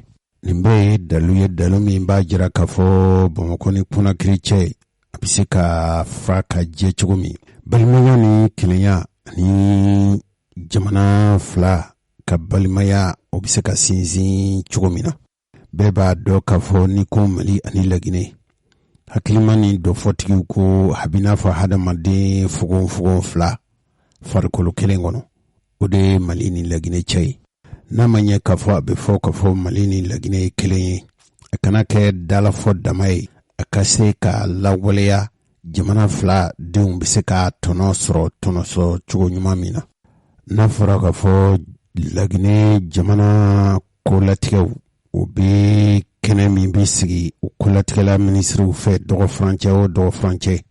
[SPEAKER 1] nin bɛɛ ye dalu min b'a jira k'a fɔ bamakɔ ni kunakiri cɛ a bɛ se ka fa ka jɛ cogo min. balimaya ni kelenya ani jamana fila ka balimaya o bɛ se ka sinsin cogo min na. bɛɛ b'a dɔn k'a fɔ ni ko mali ani laginɛ hakilimani do fotigi ko habina fa hadamaden fugon fila farikolo kelen kɔnɔ o de Mali ni Laginɛ cɛ ye n'a ma ɲɛ k'a fɔ a bɛ fɔ k'a fɔ Mali ni Laginɛ ye kelen ye a kana kɛ dalafɔ dama ye a ka se ka lawaleya jamana fila denw bɛ se ka tɔnɔ sɔrɔ cogo ɲuman min na n'a fɔra k'a fɔ Laginɛ jamana kolatigɛw o bɛ kɛnɛ min bɛ sigi o kolatigɛla minisiriw fɛ dɔgɔ furancɛ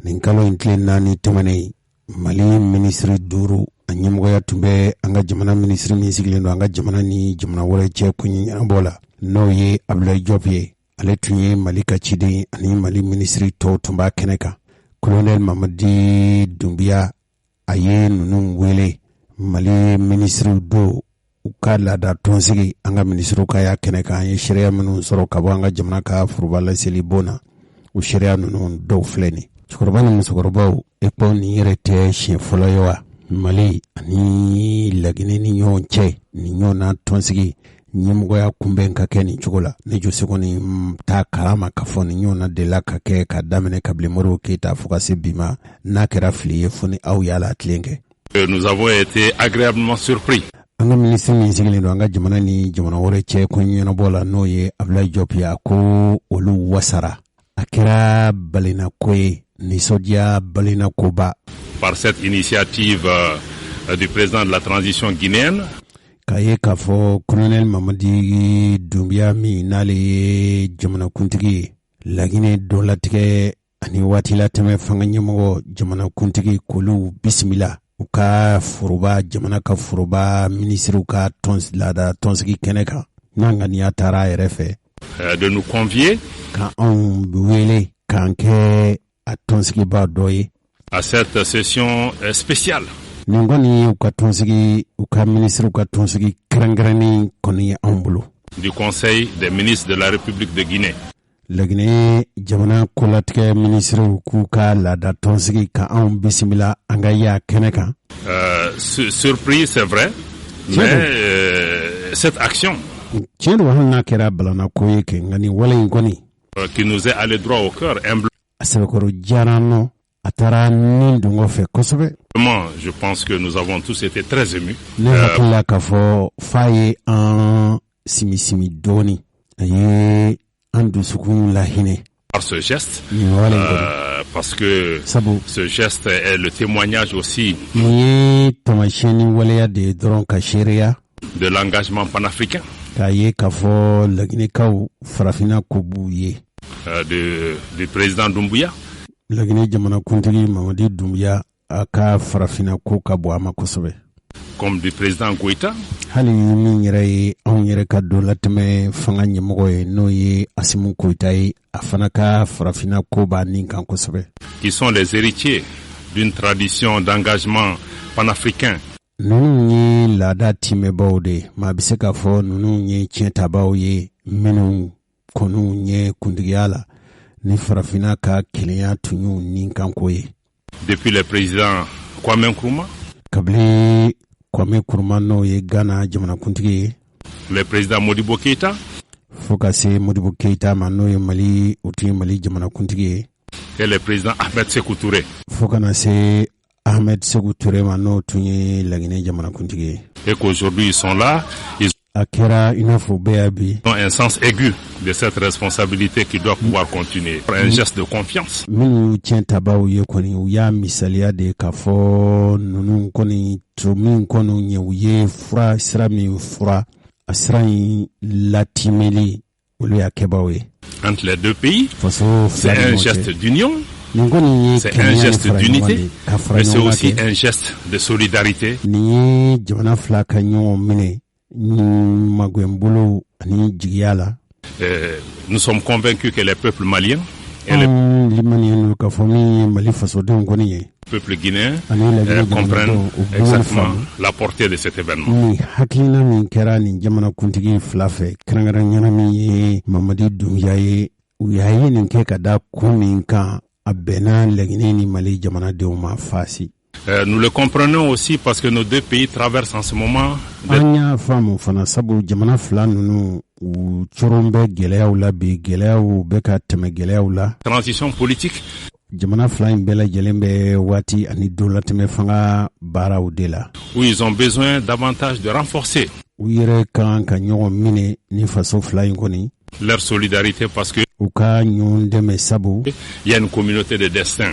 [SPEAKER 1] nin kalo in tile 4 tɛmɛnen Mali minisiri 5 a ɲɛmɔgɔya tun bɛ an ka jamana minisiri min sigilen don an ka jamana ni jamana wɛrɛ cɛ kun ɲɛnabɔ la n'o ye Abdoulaye Diop ye ale tun ye Mali ka ciden ani Mali minisiri tɔw tun b'a kɛnɛ kan Colonel Mamadi Doumbouya a ye ninnu wele Mali minisiri do u ka laada tɔnsigi an ka minisiriw ka y'a kɛnɛ kan an ye sariya minnu sɔrɔ ka bɔ an ka jamana ka furuba laseli bon na o sariya ninnu dɔw filɛ nin cɛkɔrɔba ni musokɔrɔbaw ekpo nin yɛrɛ tɛ siɲɛ fɔlɔ ye wa Mali ani Laginɛ ni ɲɔgɔn cɛ ni ɲɔgɔn na tɔnsigi ɲɛmɔgɔya kunbɛn ka kɛ nin cogo la ne jo se kɔni t'a kalama ka fɔ nin ɲɔgɔn na delila ka kɛ ka daminɛ kabila Modibo Keyita fo ka se bi ma n'a kɛra fili ye fo ni aw y'a la tilen kɛ.
[SPEAKER 10] Nous avons été agréablement surpris.
[SPEAKER 1] An ka minisiri min sigilen don an ka jamana ni jamana wɛrɛ cɛ ko ɲɛnabɔ la n'o ye Abdoulaye Diop ye a ko olu wasara a kɛra balenako ye nisɔndiya balenakoba.
[SPEAKER 10] Par cette initiative du président de la transition guinéenne.
[SPEAKER 1] K'a ye k'a fɔ Colonel Mamadi Doumbouya min n'ale ye jamanakuntigi ye Laginɛ dɔnlatigɛ ani waati latɛmɛ fanga ɲɛmɔgɔ jamanakuntigi k'olu bisimila u ka foroba jamana ka foroba minisiriw ka laada tɔnsigi kɛnɛ kan n'an ŋaniya taara a yɛrɛ fɛ.
[SPEAKER 10] De nous convier.
[SPEAKER 1] Ka anw wele k'an kɛ a tɔnsigiba dɔ ye.
[SPEAKER 10] À cette session spéciale.
[SPEAKER 1] Nin kɔni u ka tɔnsigi u ka minisiriw ka tɔnsigi kɛrɛnkɛrɛnnen kɔni ye anw bolo.
[SPEAKER 10] Du Conseil des ministres de la République de Guinée.
[SPEAKER 1] Laginɛ jamana kolatigɛ minisiriw k'u ka laada tɔnsigi ka anw bisimila an ka y'a kɛnɛ kan.
[SPEAKER 10] Surpris, c'est vrai, mais cette action.
[SPEAKER 1] Tiɲɛ don hali n'a kɛra balanako ye kɛ nka nin wale in kɔni.
[SPEAKER 10] Qui nous est allé droit au cœur,
[SPEAKER 1] a sɛbɛkɔrɔ diyara n nɔ a taara nin dungo fɛ kosɛbɛ.
[SPEAKER 10] Je pense que nous avons tous été très émus.
[SPEAKER 1] Ne hakilila k'a fɔ f'a ye an simisimi dɔɔni a ye an dusukun lahinɛ.
[SPEAKER 10] Par ce geste, parce que ce geste est le témoignage aussi
[SPEAKER 1] de
[SPEAKER 10] l'engagement panafricain du président Doumbouya. Comme du président Goïta.
[SPEAKER 1] Hali min yɛrɛ ye anw yɛrɛ ka don latɛmɛ fanga ɲɛmɔgɔ ye n'o ye Asimu Koyita ye a fana ka farafina ko b'a nin kan kosɛbɛ.
[SPEAKER 10] Qui sont les héritiers d'une tradition d'engagement panafricain.
[SPEAKER 1] Ninnu ye laada timɛbaw de maa bɛ se k'a fɔ ninnu ye tiɲɛtabaw ye minnu kɔniw ye kuntigiya la ni farafina ka kelenya tun y'u nin kanko ye.
[SPEAKER 10] Depuis le président Kwame Nkrumah.
[SPEAKER 1] Kabili Kwame Nkrumah n'o ye Ghana jamanakuntigi ye.
[SPEAKER 10] Le président Modibo Keyita.
[SPEAKER 1] Fo ka se Modibo Keyita ma n'o ye Mali o tun ye Mali jamanakuntigi ye.
[SPEAKER 10] Et le président Ahmed Sékou Touré.
[SPEAKER 1] Fo kana se Ahmed Sékou Touré ma n'o tun ye Laginɛ jamanakuntigi ye.
[SPEAKER 10] Et qu'aujourd'hui ils sont là, ils
[SPEAKER 1] a kɛra i n'a fɔ bɛɛ bi.
[SPEAKER 10] ont un sens aigu de cette responsabilité qui doit pouvoir continuer. Un geste de confiance.
[SPEAKER 1] Minnu tiɲɛtabaw ye kɔni u y'a misaliya de k'a fɔ ninnu kɔni to min kɔni ye u ye fura sira min fura a sira in latimɛli olu y'a kɛbaw ye.
[SPEAKER 10] Entre les deux pays, c'est un geste d'union, c'est un geste d'unité, mais c'est aussi un geste de solidarité.
[SPEAKER 1] Ni ye jamana fila ka ɲɔgɔn minɛ magwembolo ani jigiya la.
[SPEAKER 10] Nous sommes convaincus que les peuples maliens et
[SPEAKER 1] le
[SPEAKER 10] peuple guinéen comprennent exactement la portée de cet événement. Nous le comprenons aussi parce que nos deux pays traversent en ce moment
[SPEAKER 1] anya famu fana sabu jamana fila nunu u coron bɛ gɛlɛyaw la bi gɛlɛyaw bɛ ka tɛmɛ gɛlɛyaw la
[SPEAKER 10] transition politique
[SPEAKER 1] jamana fila in bɛɛ lajɛlen bɛ waati ani dolatɛmɛ fanga baaraw de la
[SPEAKER 10] où ils ont besoin davantage de renforcer
[SPEAKER 1] u yɛrɛ kan ka ɲɔgɔn minɛ ni faso fila in kɔni
[SPEAKER 10] leur solidarité parce que
[SPEAKER 1] u ka ɲɔgɔn dɛmɛ sabu
[SPEAKER 10] il y a une communauté de destin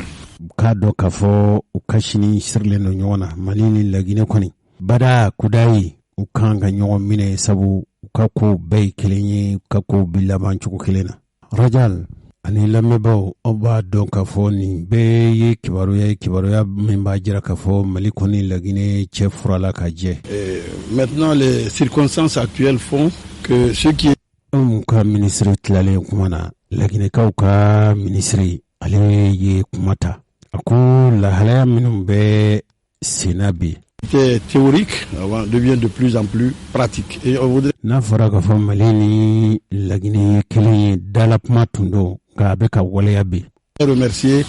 [SPEAKER 1] k'a dɔn k'a fɔ u ka sini sirilen don ɲɔgɔn na Mali ni Laginɛ kɔni bada kudayi u kan ka ɲɔgɔn minɛ sabu u ka ko bɛɛ ye kelen ye u ka ko bi laban cogo kelen na Rajal ani lamɛnbaaw aw b'a dɔn k'a fɔ nin bɛɛ ye kibaruya min b'a jira k'a fɔ Mali kɔni Laginɛ cɛ furala ka jɛ
[SPEAKER 11] maintenant les circonstances actuelles font que ce qui est
[SPEAKER 1] anw ka ministre tilalen kuma na Laginɛkaw ka ministre ale ye kuma ta a ko lahalaya minnu bɛ senna bi
[SPEAKER 11] théorique devient de plus en plus pratique et on voudrait
[SPEAKER 1] n'a fɔra k'a fɔ Mali ni Laginɛ ye kelen ye dala kuma tun don nka a bɛ ka waleya bi
[SPEAKER 11] remercier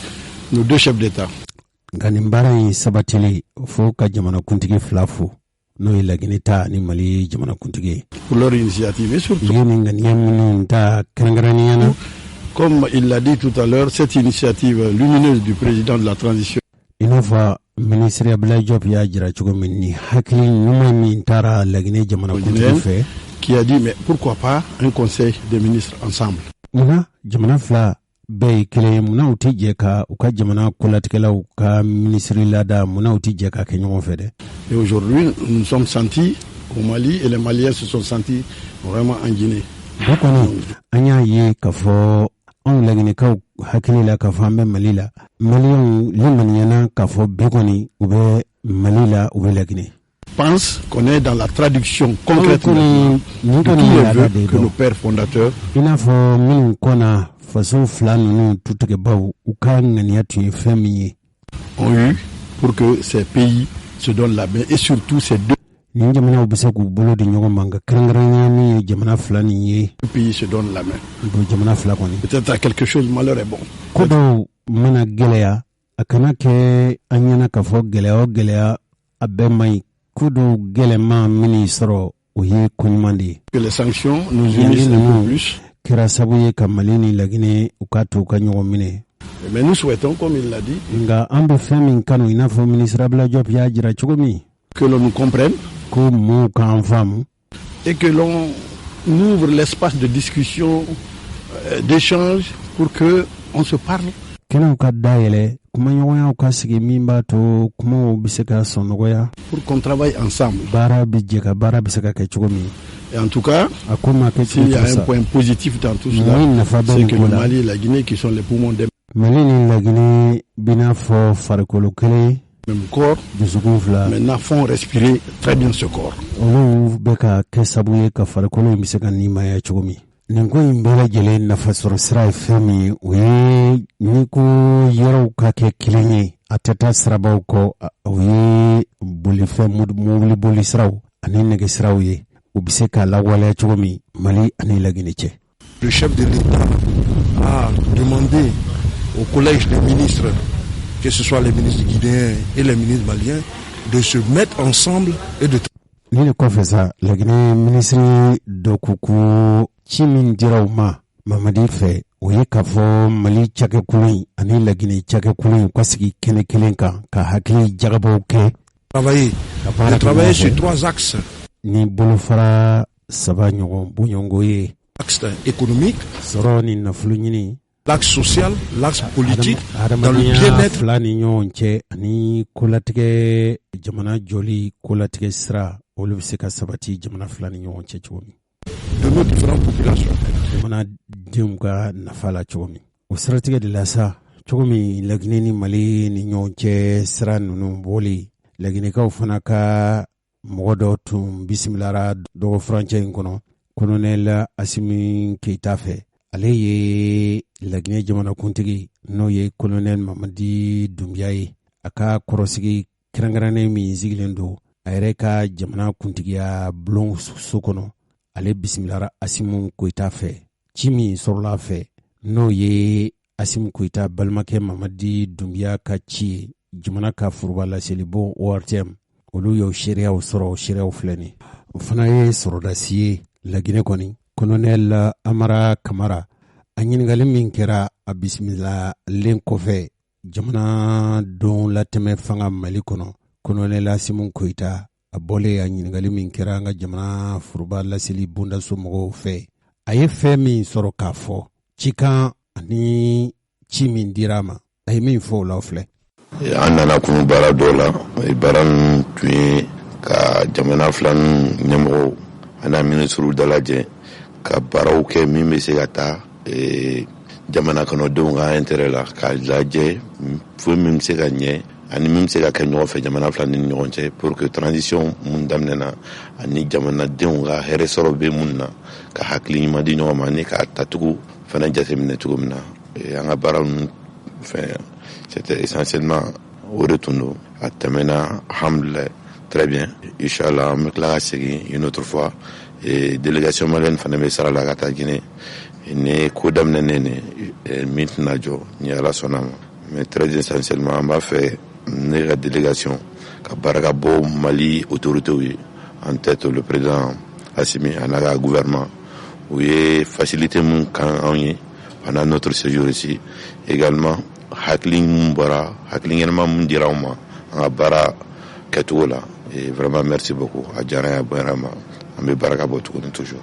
[SPEAKER 11] nos deux chefs d'État
[SPEAKER 1] nka nin baara in sabatili fo ka jamanakuntigi fila fo n'o ye Laginɛ ta ni Mali jamanakuntigi
[SPEAKER 11] pour leur initiative et surtout
[SPEAKER 1] ye nin ŋaniya minnu ta kɛrɛnkɛrɛnnenya na
[SPEAKER 11] comme il l'a dit tout à l'heure, cette initiative lumineuse du président de la transition.
[SPEAKER 1] Il n'a pas ministre Abdoulaye Diop y'a jira cogo min ni hakili ɲuman min taara Laginɛ jamanakuntigi fɛ
[SPEAKER 11] qui a dit mais pourquoi pas un conseil des ministres ensemble.
[SPEAKER 1] Munna jamana fila bɛɛ ye kelen ye munna u tɛ jɛ ka u ka jamana kolatigɛlaw ka ministre lada munna u tɛ jɛ ka kɛ ɲɔgɔn fɛ dɛ.
[SPEAKER 11] Et aujourd'hui nous nous sommes sentis au Mali et les Maliens se sont sentis vraiment en Guinée.
[SPEAKER 1] O kɔni an y'a ye k'a fɔ anw Laginɛkaw hakili la k'a fɔ an bɛ Mali la Maliyɛnw limaniyana k'a fɔ bi kɔni u bɛ Mali la u bɛ Laginɛ.
[SPEAKER 11] Pense qu'on est dans la traduction concrète de tous les vœux que nos pères fondateurs
[SPEAKER 1] i n'a fɔ minnu kɔnna faso fila ninnu tutigɛbaw u ka ŋaniya tun ye fɛn min ye
[SPEAKER 11] ont eu pour que ces pays se donnent la main et surtout ces deux
[SPEAKER 1] nin jamanaw bɛ se k'u bolo di ɲɔgɔn ma nka kɛrɛnkɛrɛnnenya min ye jamana fila nin ye
[SPEAKER 11] pays se donnent la main
[SPEAKER 1] don jamana fila kɔni
[SPEAKER 11] peut-être à quelque chose malheur est bon
[SPEAKER 1] ko dɔw mana gɛlɛya a kana kɛ an ɲɛna k'a fɔ gɛlɛya o gɛlɛya a bɛɛ man ɲi ko dɔw gɛlɛman min'i sɔrɔ o ye koɲuman de ye
[SPEAKER 11] que les sanctions nous unissent un peu plus
[SPEAKER 1] kɛra sabu ye ka Mali ni Laginɛ u k'a to u ka ɲɔgɔn minɛ
[SPEAKER 11] mais nous souhaitons comme il l'a dit
[SPEAKER 1] nka an bɛ fɛn min kanu i n'a fɔ ministre Abdoulaye Diop y'a jira cogo min
[SPEAKER 11] que l'on nous comprenne
[SPEAKER 1] ko mɔɔw k'an faamu
[SPEAKER 11] et que l'on ouvre l'espace de discussion d'échange pour que on se parle
[SPEAKER 1] kɛnɛw ka dayɛlɛ kumaɲɔgɔnyaw ka sigi min b'a to kumaw bɛ se ka sɔn nɔgɔya
[SPEAKER 11] pour qu'on travaille ensemble
[SPEAKER 1] baara bɛ jɛ ka baara bɛ se ka kɛ cogo min
[SPEAKER 11] et en tout cas
[SPEAKER 1] a ko ma kɛ
[SPEAKER 11] s'il y a un point positif dans tout cela c'est que le Mali et la Guinée qui sont les poumons des
[SPEAKER 1] Mali ni Laginɛ b'i n'a fɔ farikolo kelen
[SPEAKER 11] même corps
[SPEAKER 1] dusukun fila
[SPEAKER 11] maintenant font respirer très bien ce corps
[SPEAKER 1] olu bɛ ka kɛ sabu ye ka farikolo in bɛ se ka nimaya cogo min nin ko in bɛɛ lajɛlen nafasɔrɔ sira ye fɛn min ye o ye ni ko yɔrɔw ka kɛ kelen ye a tɛ taa sirabaw kɔ o ye bolifɛn mobili boli siraw ani nɛgɛ siraw ye u bɛ se k'a lawaleya cogo min Mali ani Laginɛ cɛ.
[SPEAKER 11] Le chef de l'État a demandé au collège des ministres, que ce soit les ministres guinéens et les ministres maliens, de se mettre ensemble et de...
[SPEAKER 1] Ni le kɔfɛ sa Laginɛ ministre dɔ ko ko ci min dira u ma Mamadi fɛ o ye k'a fɔ Mali cakɛkulu in ani Laginɛ cakɛkulu in ka sigi kɛnɛ kelen kan ka hakili jagabaw kɛ.
[SPEAKER 11] Travailler sur 3 axes.
[SPEAKER 1] Ni bolofara saba ɲɔgɔn boɲɔngo ye.
[SPEAKER 11] L'axe économique,
[SPEAKER 1] sɔrɔ ni nafolo ɲini.
[SPEAKER 11] L'axe social, l'axe politique, dans le bien-être.
[SPEAKER 1] Fila ni ɲɔgɔn cɛ ani kolatigɛ jamana jɔli kolatigɛ sira olu bɛ se ka sabati jamana fila ni ɲɔgɔn cɛ cogo min.
[SPEAKER 11] De nos différentes populations.
[SPEAKER 1] Jamana denw ka nafa la cogo min. O siratigɛ de la sa cogo min Laginɛ ni Mali ni ɲɔgɔn cɛ sira ninnu bɔli Laginɛkaw fana ka mɔgɔ dɔ tun bisimilara dɔgɔ furancɛ in kɔnɔ Colonel Assimi Keita fɛ ale ye Laginɛ jamanakuntigi n'o ye Colonel Mamadi Doumbia ye a ka kɔrɔsigi kɛrɛnkɛrɛnnen min sigilen don a yɛrɛ ka jamana kuntigiya bulon so kɔnɔ ale bisimilara Assimi Keita fɛ ci min sɔrɔla a fɛ n'o ye Assimi Keita balimakɛ Mamadi Doumbia ka ci jamana ka furuba laseli bon ORTM olu y'o sariyaw sɔrɔ sariyaw filɛ nin o fana ye sɔrɔdasi ye Laginɛ kɔni colonel Amara Kamara a ɲininkali min kɛra a bisimilalen kɔfɛ jamana don latɛmɛ fanga Mali kɔnɔ colonel Asimu Koyita a bɔlen a ɲininkali min kɛra an ka jamana furuba laseli bondaso mɔgɔw fɛ a ye fɛn min sɔrɔ k'a fɔ cikan ani ci min dira ma a ye min fɔ o la filɛ.
[SPEAKER 12] An nana kunu baara dɔ la baara ninnu tun ye ka jamana fila ɲɛmɔgɔw ani minisiriw dalajɛ ka baaraw kɛ min bɛ se ka taa jamana kɔnɔdenw ka intérêt la k'a lajɛ foyi min bɛ se ka ɲɛ ani min bɛ se ka kɛ ɲɔgɔn fɛ jamana fila ni ɲɔgɔn cɛ pour que transition mun daminɛna ani jamanadenw ka hɛrɛ sɔrɔ bɛ mun na ka hakili ɲuman di ɲɔgɔn ma ani k'a tacogo fana jateminɛ cogo min na an ka baara ninnu fɛn c'était essentiellement au retour à tɛmɛna alhamdoulilah très bien inchallah on bɛ tila ka segin une autre fois et délégation malienne fana bɛ sara la ka taa Guinée ni ko daminɛnen ne min tɛna jɔ ni Ala sɔnna ma mais très essentiellement an b'a fɛ ne ka délégation ka baraka bɔ Mali autorités ye en tête le président Assimi a n'a ka gouvernement u ye facilité mun kan anw ye pendant notre séjour ici également hakili mun bɔra hakili ɲɛnama mun dira anw ma an ka baara kɛcogo la et vraiment merci beaucoup a diyara n ye a bonyara ma an bɛ baraka bɔ tuguni toujours.